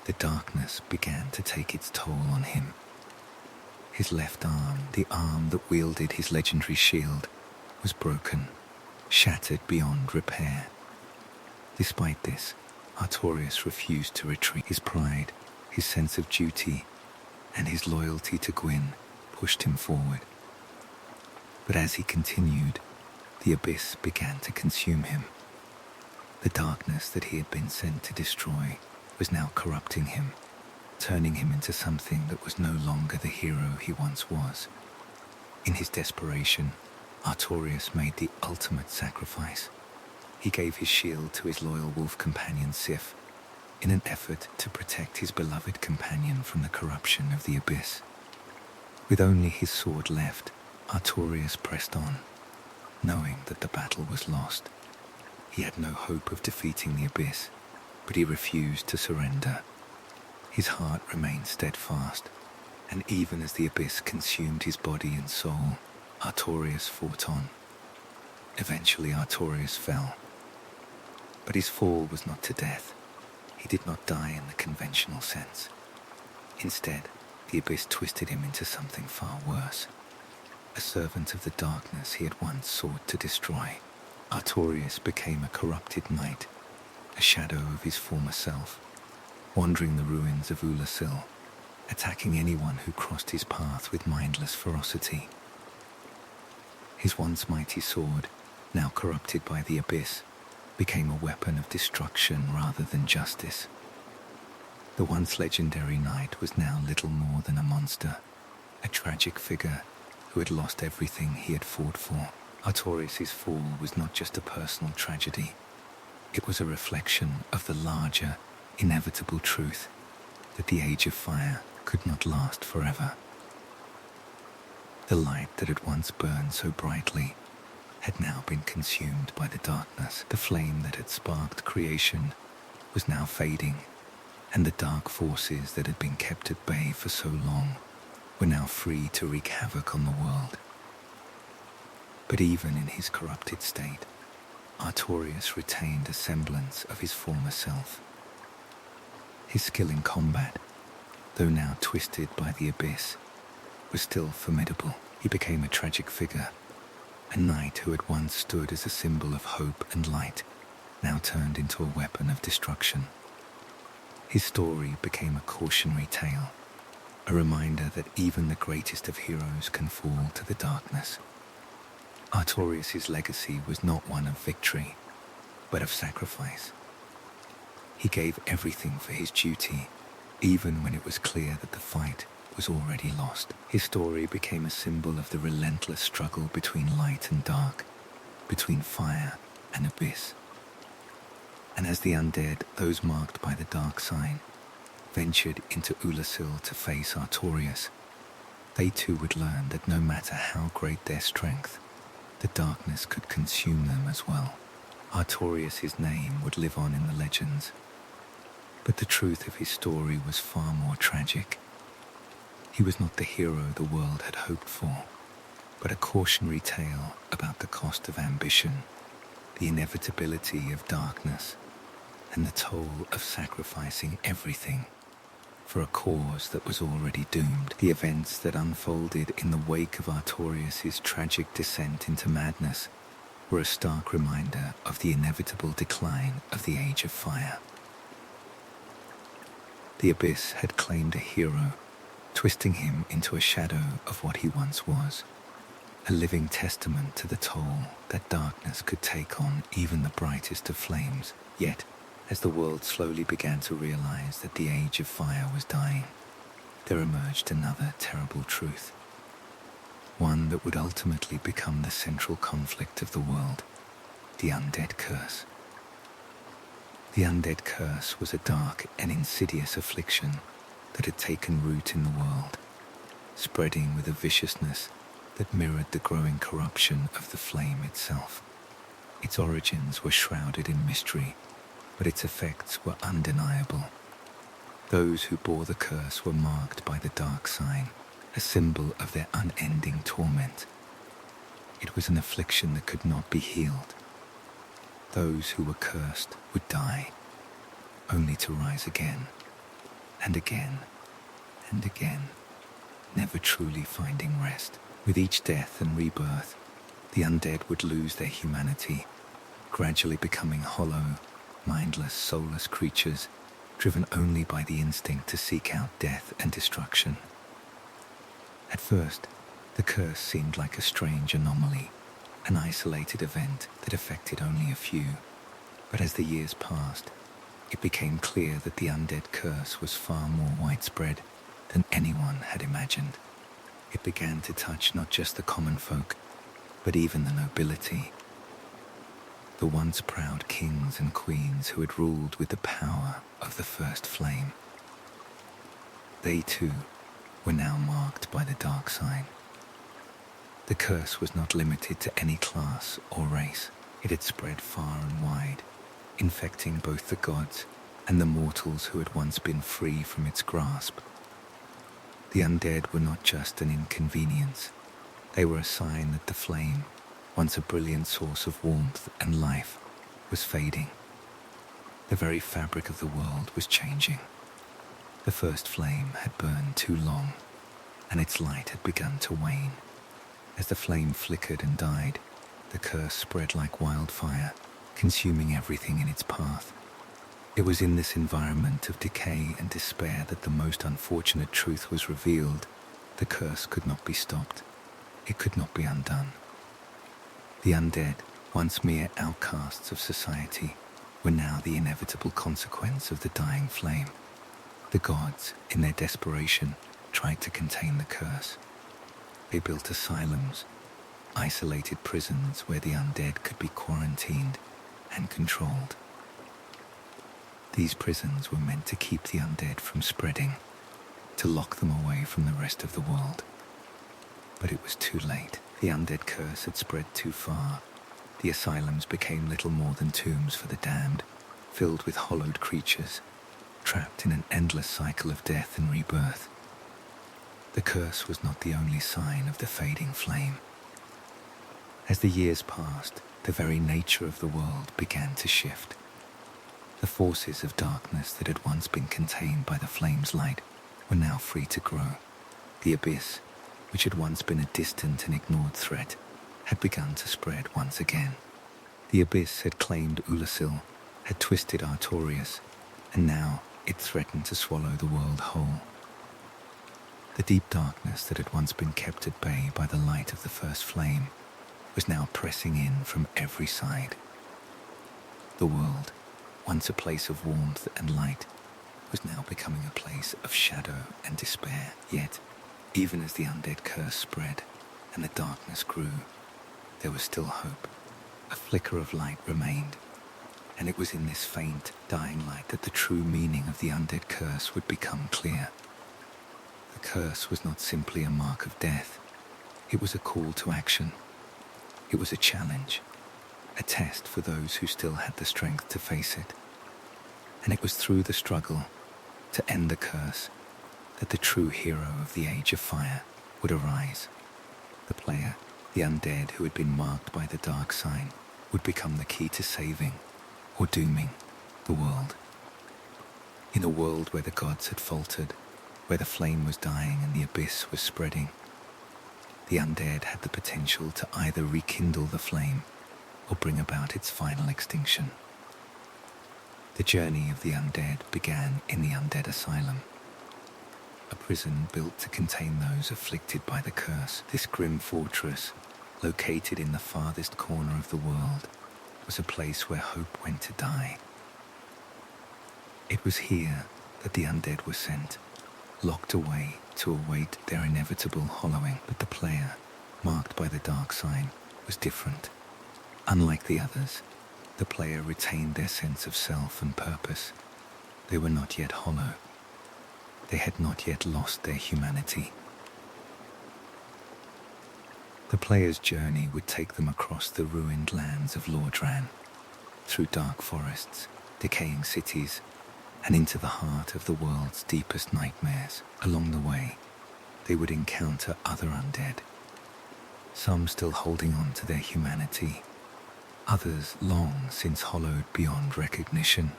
the darkness began to take its toll on him. His left arm, the arm that wielded his legendary shield, was broken, shattered beyond repair. Despite this, Artorius refused to retreat. His pride, his sense of duty, and his loyalty to Gwyn pushed him forward. But as he continued, the abyss began to consume him. The darkness that he had been sent to destroy was now corrupting him, turning him into something that was no longer the hero he once was. In his desperation, Artorius made the ultimate sacrifice. He gave his shield to his loyal wolf companion Sif, in an effort to protect his beloved companion from the corruption of the abyss. With only his sword left, Artorius pressed on, knowing that the battle was lost. He had no hope of defeating the abyss, but he refused to surrender. His heart remained steadfast, and even as the abyss consumed his body and soul, Artorius fought on. Eventually Artorius fell. But his fall was not to death. He did not die in the conventional sense. Instead, the abyss twisted him into something far worse. A servant of the darkness he had once sought to destroy, Artorius became a corrupted knight, a shadow of his former self, wandering the ruins of Ulasil, attacking anyone who crossed his path with mindless ferocity. His once mighty sword, now corrupted by the abyss, became a weapon of destruction rather than justice. The once legendary knight was now little more than a monster, a tragic figure who had lost everything he had fought for. Artorius' fall was not just a personal tragedy. It was a reflection of the larger, inevitable truth that the Age of Fire could not last forever. The light that had once burned so brightly had now been consumed by the darkness. The flame that had sparked creation was now fading, and the dark forces that had been kept at bay for so long were now free to wreak havoc on the world. But even in his corrupted state, Artorias retained a semblance of his former self. His skill in combat, though now twisted by the abyss, was still formidable. He became a tragic figure, a knight who had once stood as a symbol of hope and light, now turned into a weapon of destruction. His story became a cautionary tale, a reminder that even the greatest of heroes can fall to the darkness. Artorias' legacy was not one of victory, but of sacrifice. He gave everything for his duty, even when it was clear that the fight was already lost. His story became a symbol of the relentless struggle between light and dark, between fire and abyss. And as the undead, those marked by the dark sign, ventured into Ulasil to face Artorias, they too would learn that no matter how great their strength, the darkness could consume them as well. Artorias' name would live on in the legends, but the truth of his story was far more tragic. He was not the hero the world had hoped for, but a cautionary tale about the cost of ambition, the inevitability of darkness, and the toll of sacrificing everything for a cause that was already doomed. The events that unfolded in the wake of Artorias' tragic descent into madness were a stark reminder of the inevitable decline of the Age of Fire. The Abyss had claimed a hero, twisting him into a shadow of what he once was, a living testament to the toll that darkness could take on even the brightest of flames. Yet, as the world slowly began to realize that the Age of Fire was dying, there emerged another terrible truth, one that would ultimately become the central conflict of the world: the Undead Curse. The Undead Curse was a dark and insidious affliction that had taken root in the world, spreading with a viciousness that mirrored the growing corruption of the flame itself. Its origins were shrouded in mystery, but its effects were undeniable. Those who bore the curse were marked by the dark sign, a symbol of their unending torment. It was an affliction that could not be healed. Those who were cursed would die, only to rise again, and again, and again, never truly finding rest. With each death and rebirth, the undead would lose their humanity, gradually becoming hollow, mindless, soulless creatures, driven only by the instinct to seek out death and destruction. At first, the curse seemed like a strange anomaly, an isolated event that affected only a few. But as the years passed, it became clear that the Undead Curse was far more widespread than anyone had imagined. It began to touch not just the common folk, but even the nobility, the once proud kings and queens who had ruled with the power of the first flame. They too were now marked by the dark sign. The curse was not limited to any class or race. It had spread far and wide, infecting both the gods and the mortals who had once been free from its grasp. The undead were not just an inconvenience. They were a sign that the flame, once a brilliant source of warmth and life, was fading. The very fabric of the world was changing. The first flame had burned too long, and its light had begun to wane. As the flame flickered and died, the curse spread like wildfire, consuming everything in its path. It was in this environment of decay and despair that the most unfortunate truth was revealed. The curse could not be stopped. It could not be undone. The undead, once mere outcasts of society, were now the inevitable consequence of the dying flame. The gods, in their desperation, tried to contain the curse. They built asylums, isolated prisons where the undead could be quarantined and controlled. These prisons were meant to keep the undead from spreading, to lock them away from the rest of the world. But it was too late. The undead curse had spread too far. The asylums became little more than tombs for the damned, filled with hollowed creatures, trapped in an endless cycle of death and rebirth. The curse was not the only sign of the fading flame. As the years passed, the very nature of the world began to shift. The forces of darkness that had once been contained by the flame's light were now free to grow. The abyss, which had once been a distant and ignored threat, had begun to spread once again. The abyss had claimed Ulasil, had twisted Artorias, and now it threatened to swallow the world whole. The deep darkness that had once been kept at bay by the light of the first flame was now pressing in from every side. The world, once a place of warmth and light, was now becoming a place of shadow and despair. Yet, even as the Undead Curse spread and the darkness grew, there was still hope. A flicker of light remained, and it was in this faint, dying light that the true meaning of the Undead Curse would become clear. The curse was not simply a mark of death. It was a call to action. It was a challenge, a test for those who still had the strength to face it. And it was through the struggle to end the curse that the true hero of the Age of Fire would arise. The player, the undead who had been marked by the dark sign, would become the key to saving or dooming the world. In a world where the gods had faltered, where the flame was dying and the abyss was spreading, the undead had the potential to either rekindle the flame or bring about its final extinction. The journey of the undead began in the Undead Asylum, a prison built to contain those afflicted by the curse. This grim fortress, located in the farthest corner of the world, was a place where hope went to die. It was here that the undead were sent, locked away to await their inevitable hollowing. But the player, marked by the dark sign, was different. Unlike the others, the player retained their sense of self and purpose. They were not yet hollow. They had not yet lost their humanity. The player's journey would take them across the ruined lands of Lordran, through dark forests, decaying cities, and into the heart of the world's deepest nightmares. Along the way, they would encounter other undead, some still holding on to their humanity, others long since hollowed beyond recognition.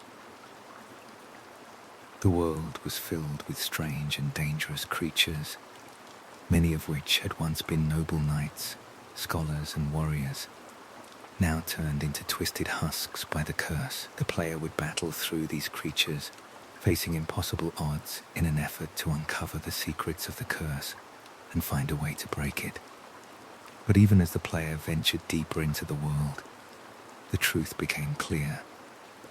The world was filled with strange and dangerous creatures, many of which had once been noble knights, scholars and warriors, now turned into twisted husks by the curse. The player would battle through these creatures, facing impossible odds in an effort to uncover the secrets of the curse and find a way to break it. But even as the player ventured deeper into the world, the truth became clear.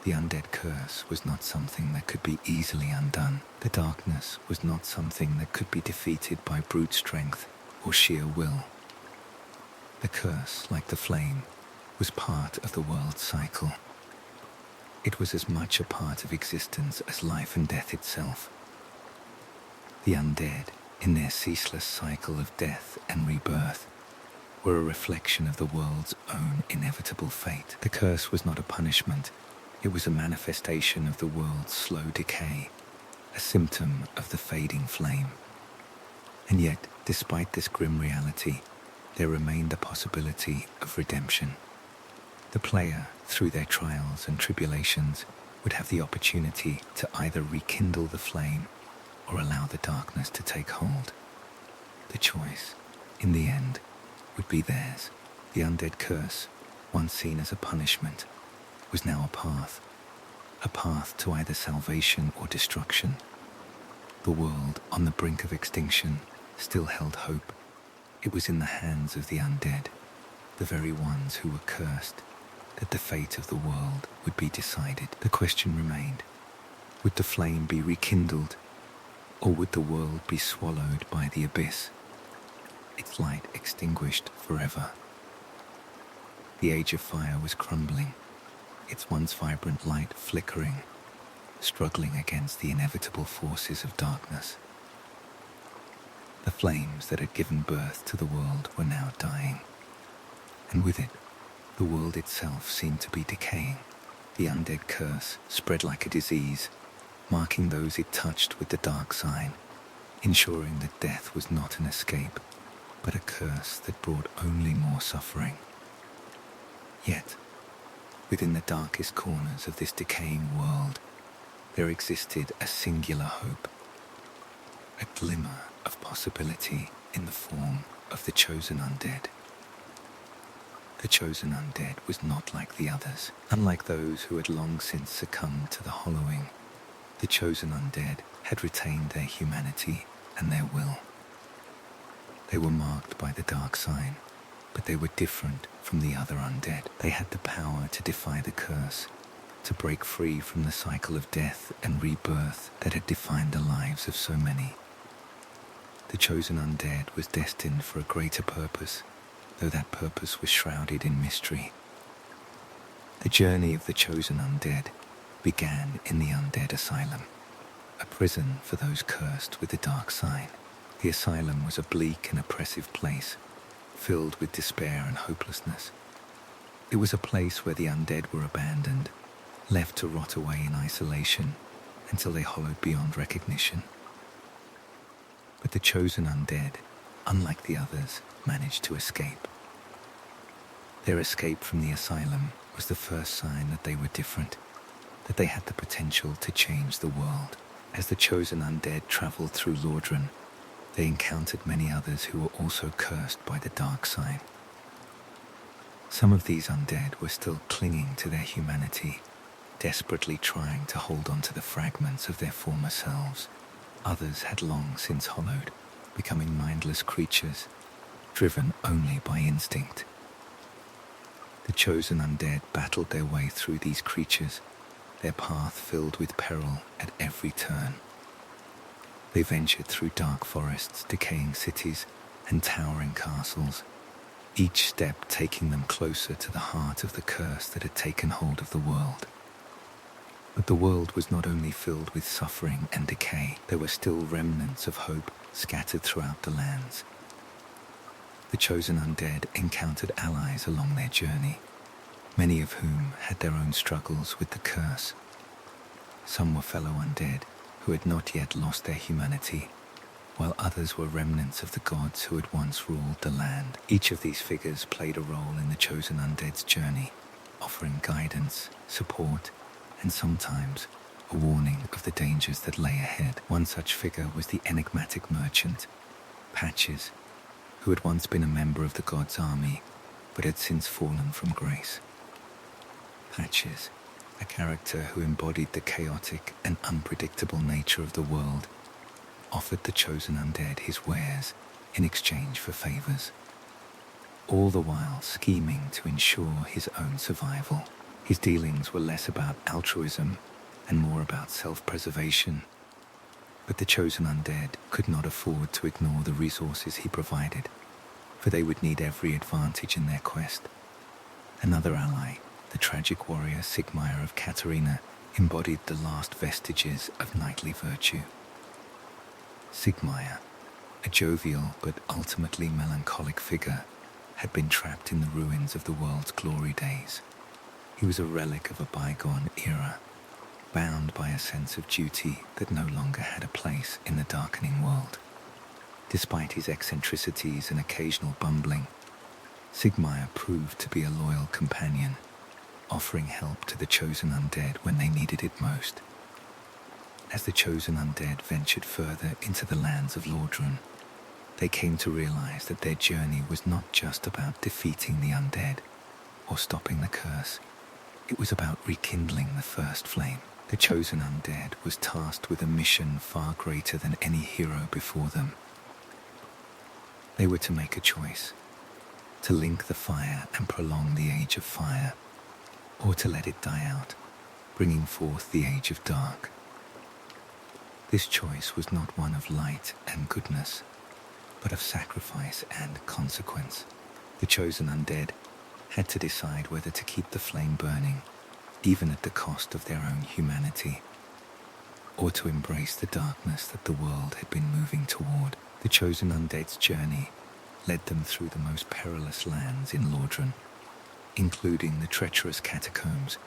The Undead Curse was not something that could be easily undone. The darkness was not something that could be defeated by brute strength or sheer will. The curse, like the flame, was part of the world's cycle. It was as much a part of existence as life and death itself. The undead, in their ceaseless cycle of death and rebirth, were a reflection of the world's own inevitable fate. The curse was not a punishment. It was a manifestation of the world's slow decay, a symptom of the fading flame. And yet, despite this grim reality, there remained the possibility of redemption. The player, through their trials and tribulations, would have the opportunity to either rekindle the flame or allow the darkness to take hold. The choice, in the end, would be theirs. The Undead Curse, once seen as a punishment, was now a path to either salvation or destruction. The world, on the brink of extinction, still held hope. It was in the hands of the undead, the very ones who were cursed, that the fate of the world would be decided. The question remained, would the flame be rekindled, or would the world be swallowed by the abyss, its light extinguished forever? The Age of Fire was crumbling, its once vibrant light flickering, struggling against the inevitable forces of darkness. The flames that had given birth to the world were now dying, and with it, the world itself seemed to be decaying. The Undead Curse spread like a disease, marking those it touched with the dark sign, ensuring that death was not an escape, but a curse that brought only more suffering. Yet, within the darkest corners of this decaying world, there existed a singular hope, a glimmer of possibility in the form of the chosen undead. The chosen undead was not like the others. Unlike those who had long since succumbed to the hollowing, the chosen undead had retained their humanity and their will. They were marked by the dark sign, but they were different from the other undead. They had the power to defy the curse, to break free from the cycle of death and rebirth that had defined the lives of so many. The chosen undead was destined for a greater purpose, though that purpose was shrouded in mystery. The journey of the chosen undead began in the Undead Asylum, a prison for those cursed with the dark sign. The asylum was a bleak and oppressive place, filled with despair and hopelessness. It was a place where the undead were abandoned, left to rot away in isolation until they hollowed beyond recognition. But the chosen undead, unlike the others, managed to escape. Their escape from the asylum was the first sign that they were different, that they had the potential to change the world. As the chosen undead traveled through Lordran, they encountered many others who were also cursed by the dark sign. Some of these undead were still clinging to their humanity, desperately trying to hold on to the fragments of their former selves. Others had long since hollowed, becoming mindless creatures, driven only by instinct. The chosen undead battled their way through these creatures, their path filled with peril at every turn. They ventured through dark forests, decaying cities, and towering castles, each step taking them closer to the heart of the curse that had taken hold of the world. But the world was not only filled with suffering and decay, there were still remnants of hope scattered throughout the lands. The chosen undead encountered allies along their journey, many of whom had their own struggles with the curse. Some were fellow undead who had not yet lost their humanity, while others were remnants of the gods who had once ruled the land. Each of these figures played a role in the chosen undead's journey, offering guidance, support, and sometimes a warning of the dangers that lay ahead. One such figure was the enigmatic merchant, Patches, who had once been a member of the god's army, but had since fallen from grace. Patches, a character who embodied the chaotic and unpredictable nature of the world, offered the chosen undead his wares in exchange for favors, all the while scheming to ensure his own survival. His dealings were less about altruism and more about self-preservation, but the chosen undead could not afford to ignore the resources he provided, for they would need every advantage in their quest. Another ally, the tragic warrior Sigmire of Katarina, embodied the last vestiges of knightly virtue. Sigmire, a jovial but ultimately melancholic figure, had been trapped in the ruins of the world's glory days. He was a relic of a bygone era, bound by a sense of duty that no longer had a place in the darkening world. Despite his eccentricities and occasional bumbling, Sigmire proved to be a loyal companion, offering help to the chosen undead when they needed it most. As the chosen undead ventured further into the lands of Lordran, they came to realize that their journey was not just about defeating the undead or stopping the curse. It was about rekindling the first flame. The chosen undead was tasked with a mission far greater than any hero before them. They were to make a choice, to link the fire and prolong the age of fire, or to let it die out, bringing forth the age of dark. This choice was not one of light and goodness, but of sacrifice and consequence. The chosen undead had to decide whether to keep the flame burning, even at the cost of their own humanity, or to embrace the darkness that the world had been moving toward. The chosen undead's journey led them through the most perilous lands in Lordran, including the treacherous catacombs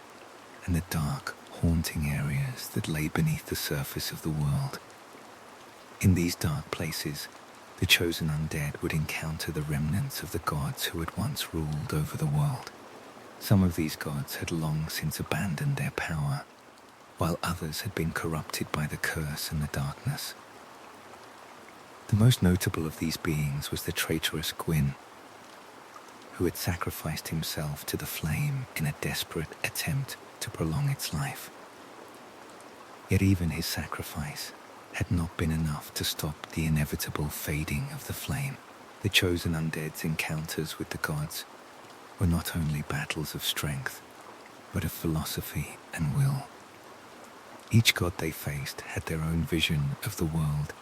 and the dark, haunting areas that lay beneath the surface of the world. In these dark places, the chosen undead would encounter the remnants of the gods who had once ruled over the world. Some of these gods had long since abandoned their power, while others had been corrupted by the curse and the darkness. The most notable of these beings was the traitorous Gwyn, who had sacrificed himself to the flame in a desperate attempt to prolong its life. Yet even his sacrifice had not been enough to stop the inevitable fading of the flame. The chosen undead's encounters with the gods were not only battles of strength, but of philosophy and will. Each god they faced had their own vision of the world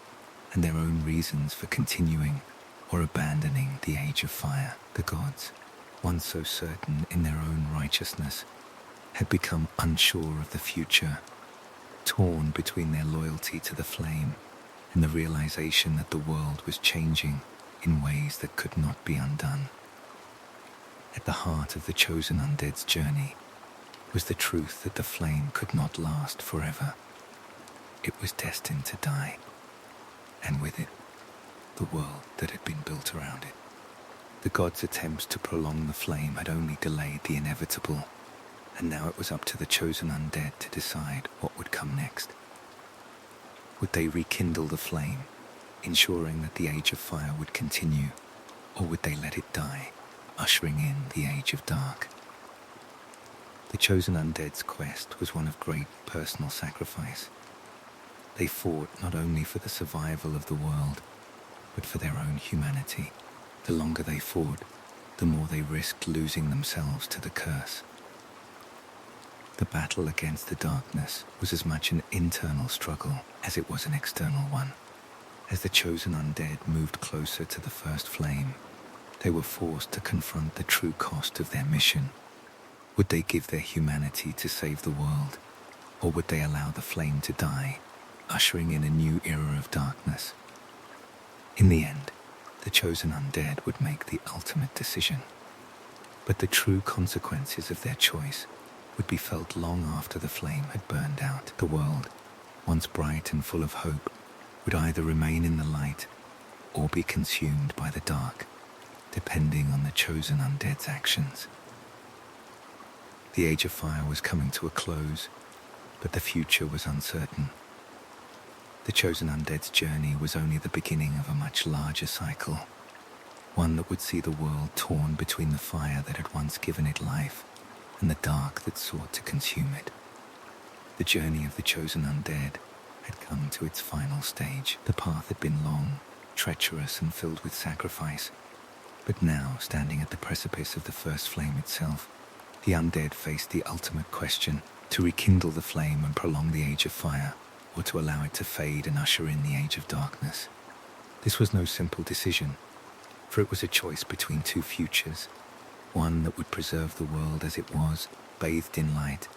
and their own reasons for continuing or abandoning the Age of Fire. The gods, once so certain in their own righteousness, had become unsure of the future, torn between their loyalty to the flame and the realization that the world was changing in ways that could not be undone. At the heart of the chosen undead's journey was the truth that the flame could not last forever. It was destined to die, and with it, the world that had been built around it. The gods' attempts to prolong the flame had only delayed the inevitable, and now it was up to the chosen undead to decide what would come next. Would they rekindle the flame, ensuring that the Age of Fire would continue, or would they let it die, ushering in the Age of Dark? The chosen undead's quest was one of great personal sacrifice. They fought not only for the survival of the world, but for their own humanity. The longer they fought, the more they risked losing themselves to the curse. The battle against the darkness was as much an internal struggle as it was an external one. As the chosen undead moved closer to the first flame, they were forced to confront the true cost of their mission. Would they give their humanity to save the world, or would they allow the flame to die, ushering in a new era of darkness? In the end, the chosen undead would make the ultimate decision. But the true consequences of their choice would be felt long after the flame had burned out. The world, once bright and full of hope, would either remain in the light or be consumed by the dark, depending on the chosen undead's actions. The Age of Fire was coming to a close, but the future was uncertain. The chosen undead's journey was only the beginning of a much larger cycle, one that would see the world torn between the fire that had once given it life and the dark that sought to consume it. The journey of the chosen undead had come to its final stage. The path had been long, treacherous, and filled with sacrifice, but now, standing at the precipice of the first flame itself, the undead faced the ultimate question: to rekindle the flame and prolong the Age of Fire, or to allow it to fade and usher in the Age of Darkness. This was no simple decision, for it was a choice between two futures, one that would preserve the world as it was, bathed in light,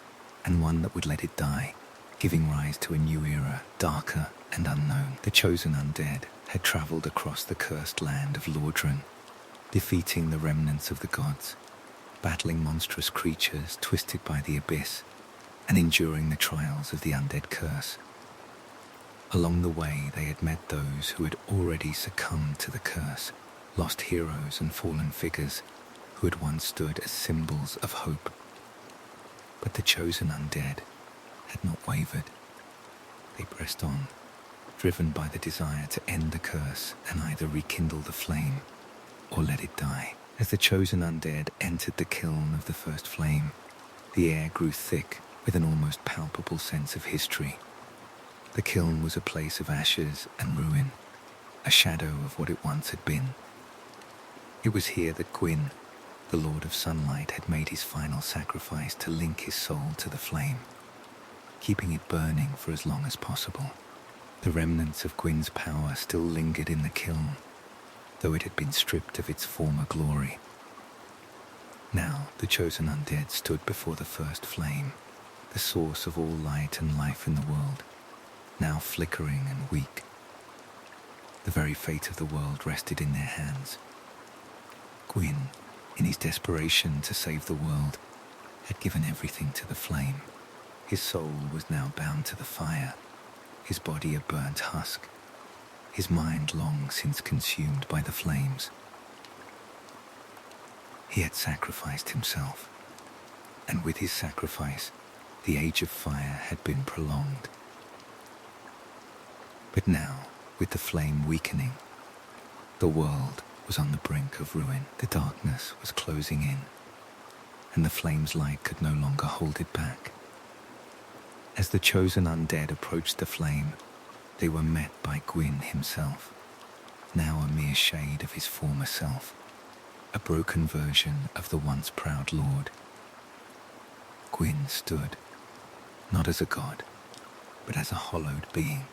and one that would let it die, giving rise to a new era, darker and unknown. The chosen undead had traveled across the cursed land of Lordran, defeating the remnants of the gods, battling monstrous creatures twisted by the abyss, and enduring the trials of the Undead Curse. Along the way, they had met those who had already succumbed to the curse, lost heroes and fallen figures who had once stood as symbols of hope. But the chosen undead had not wavered. They pressed on, driven by the desire to end the curse and either rekindle the flame or let it die. As the chosen undead entered the kiln of the first flame, the air grew thick with an almost palpable sense of history. The kiln was a place of ashes and ruin, a shadow of what it once had been. It was here that Gwyn, the Lord of Sunlight, had made his final sacrifice to link his soul to the flame, keeping it burning for as long as possible. The remnants of Gwyn's power still lingered in the kiln, though it had been stripped of its former glory. Now the chosen undead stood before the first flame, the source of all light and life in the world, now flickering and weak. The very fate of the world rested in their hands. Gwyn, in his desperation to save the world, had given everything to the flame. His soul was now bound to the fire, his body a burnt husk, his mind long since consumed by the flames. He had sacrificed himself, and with his sacrifice, the age of fire had been prolonged. But now, with the flame weakening, the world was on the brink of ruin. The darkness was closing in, and the flame's light could no longer hold it back. As the chosen undead approached the flame, they were met by Gwyn himself, now a mere shade of his former self, a broken version of the once proud lord. Gwyn stood, not as a god, but as a hollowed being,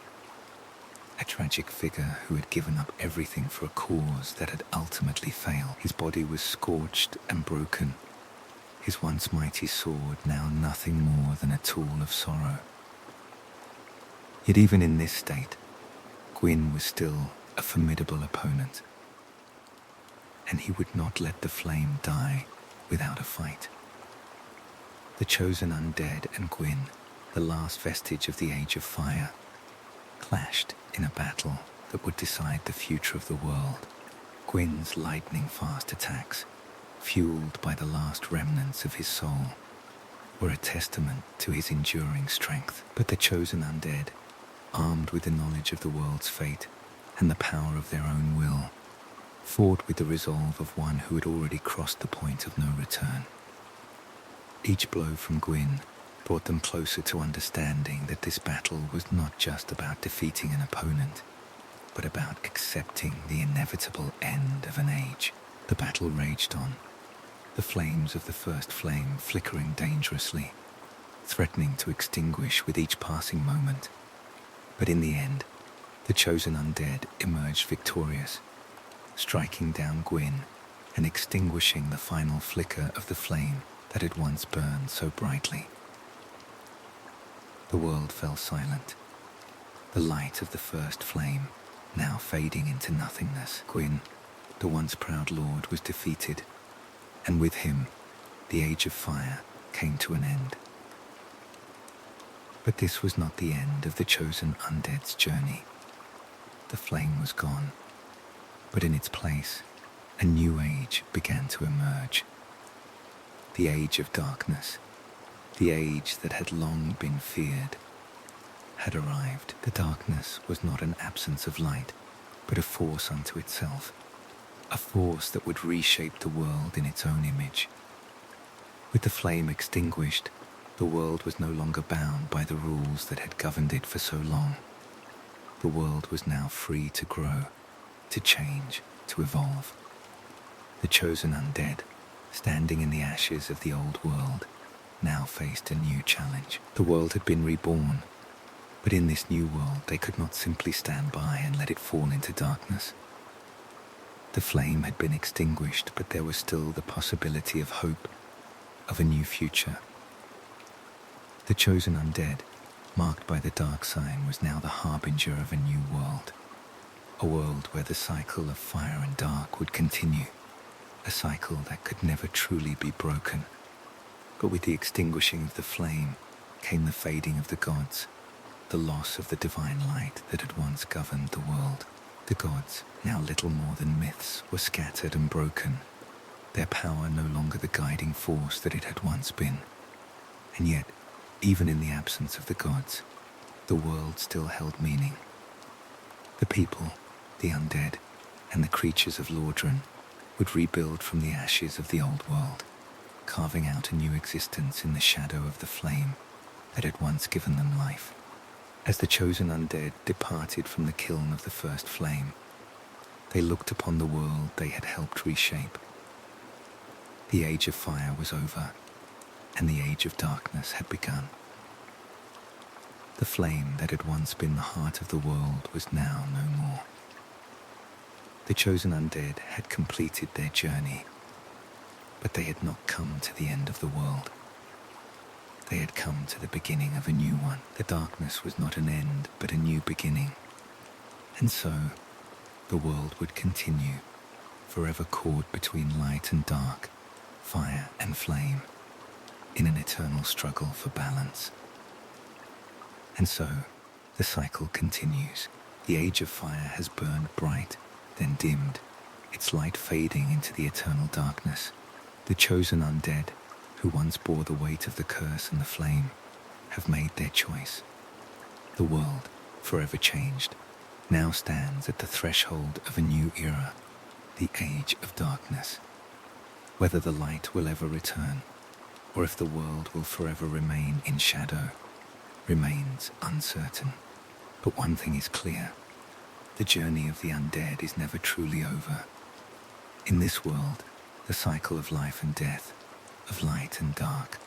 a tragic figure who had given up everything for a cause that had ultimately failed. His body was scorched and broken, his once mighty sword now nothing more than a tool of sorrow. Yet even in this state, Gwyn was still a formidable opponent, and he would not let the flame die without a fight. The chosen undead and Gwyn, the last vestige of the Age of Fire, clashed in a battle that would decide the future of the world. Gwyn's lightning-fast attacks, fueled by the last remnants of his soul, were a testament to his enduring strength. But the chosen undead, armed with the knowledge of the world's fate and the power of their own will, fought with the resolve of one who had already crossed the point of no return. Each blow from Gwyn brought them closer to understanding that this battle was not just about defeating an opponent, but about accepting the inevitable end of an age. The battle raged on, the flames of the first flame flickering dangerously, threatening to extinguish with each passing moment. But in the end, the chosen undead emerged victorious, striking down Gwyn and extinguishing the final flicker of the flame that had once burned so brightly. The world fell silent, the light of the first flame now fading into nothingness. Gwyn, the once proud lord, was defeated, and with him, the Age of Fire came to an end. But this was not the end of the chosen undead's journey. The flame was gone, but in its place, a new age began to emerge. The Age of Darkness, the age that had long been feared, had arrived. The darkness was not an absence of light, but a force unto itself, a force that would reshape the world in its own image. With the flame extinguished, the world was no longer bound by the rules that had governed it for so long. The world was now free to grow, to change, to evolve. The chosen undead, standing in the ashes of the old world, now faced a new challenge. The world had been reborn, but in this new world they could not simply stand by and let it fall into darkness. The flame had been extinguished, but there was still the possibility of hope, of a new future. The chosen undead, marked by the dark sign, was now the harbinger of a new world. A world where the cycle of fire and dark would continue, a cycle that could never truly be broken. But with the extinguishing of the flame came the fading of the gods, the loss of the divine light that had once governed the world. The gods, now little more than myths, were scattered and broken, their power no longer the guiding force that it had once been. And yet, even in the absence of the gods, the world still held meaning. The people, the undead, and the creatures of Lordran would rebuild from the ashes of the old world, carving out a new existence in the shadow of the flame that had once given them life. As the chosen undead departed from the kiln of the first flame, they looked upon the world they had helped reshape. The Age of Fire was over, and the Age of Darkness had begun. The flame that had once been the heart of the world was now no more. The chosen undead had completed their journey, but they had not come to the end of the world. They had come to the beginning of a new one. The darkness was not an end, but a new beginning. And so, the world would continue, forever caught between light and dark, fire and flame, in an eternal struggle for balance. And so, the cycle continues. The age of fire has burned bright, then dimmed, its light fading into the eternal darkness. The chosen undead, who once bore the weight of the curse and the flame, have made their choice. The world, forever changed, now stands at the threshold of a new era, the age of darkness. Whether the light will ever return, or if the world will forever remain in shadow, remains uncertain. But one thing is clear: the journey of the undead is never truly over. In this world, the cycle of life and death, of light and dark,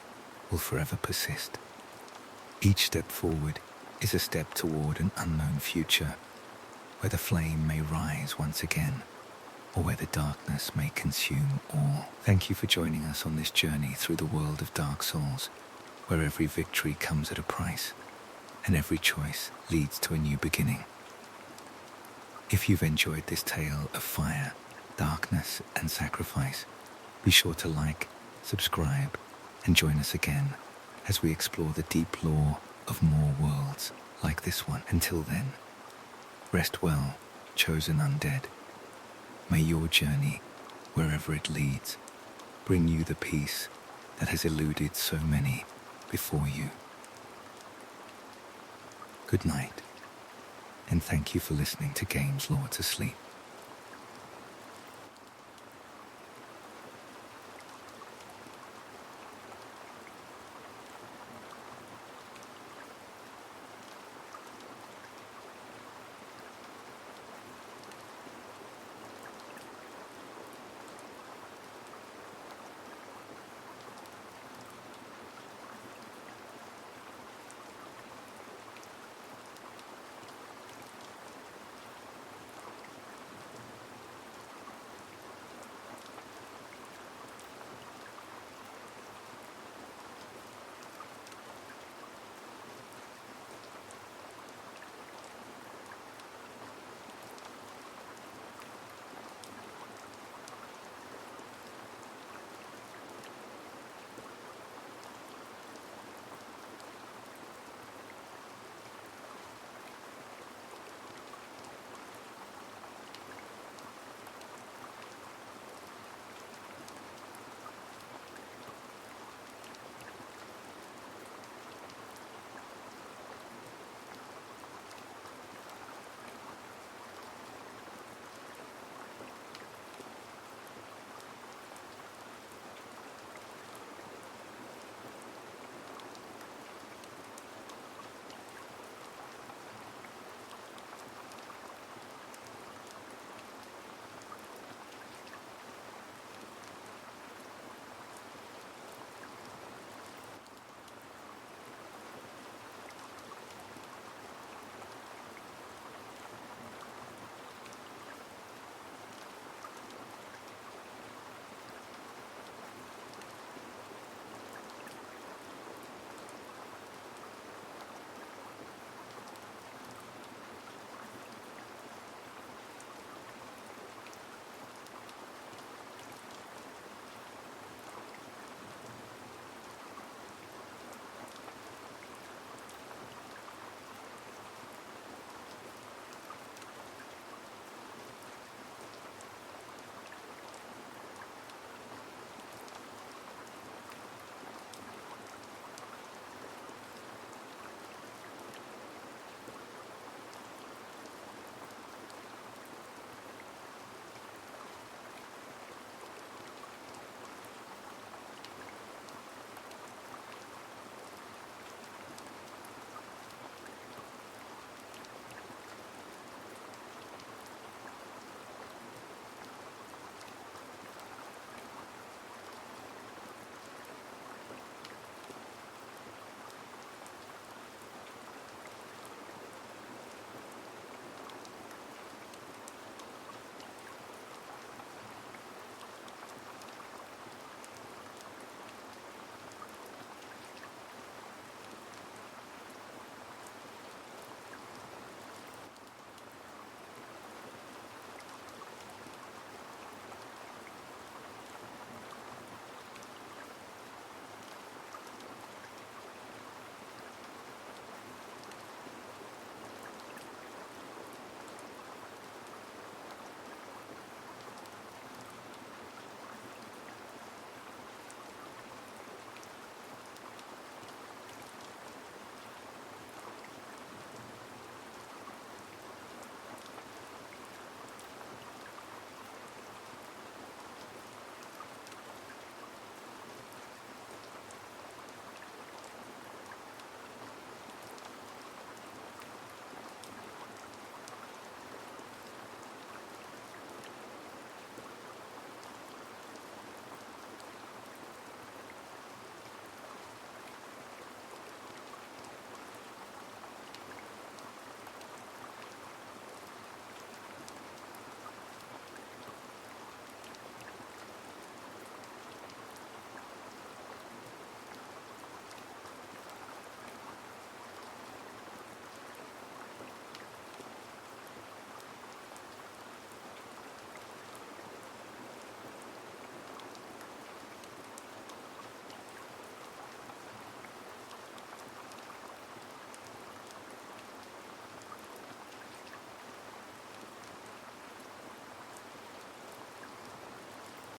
will forever persist. Each step forward is a step toward an unknown future, where the flame may rise once again, or where the darkness may consume all. Thank you for joining us on this journey through the world of Dark Souls, where every victory comes at a price, and every choice leads to a new beginning. If you've enjoyed this tale of fire, darkness, and sacrifice, be sure to like, subscribe, and join us again as we explore the deep lore of more worlds like this one. Until then, rest well, chosen undead. May your journey, wherever it leads, bring you the peace that has eluded so many before you. Good night, and thank you for listening to Games Lore to Sleep.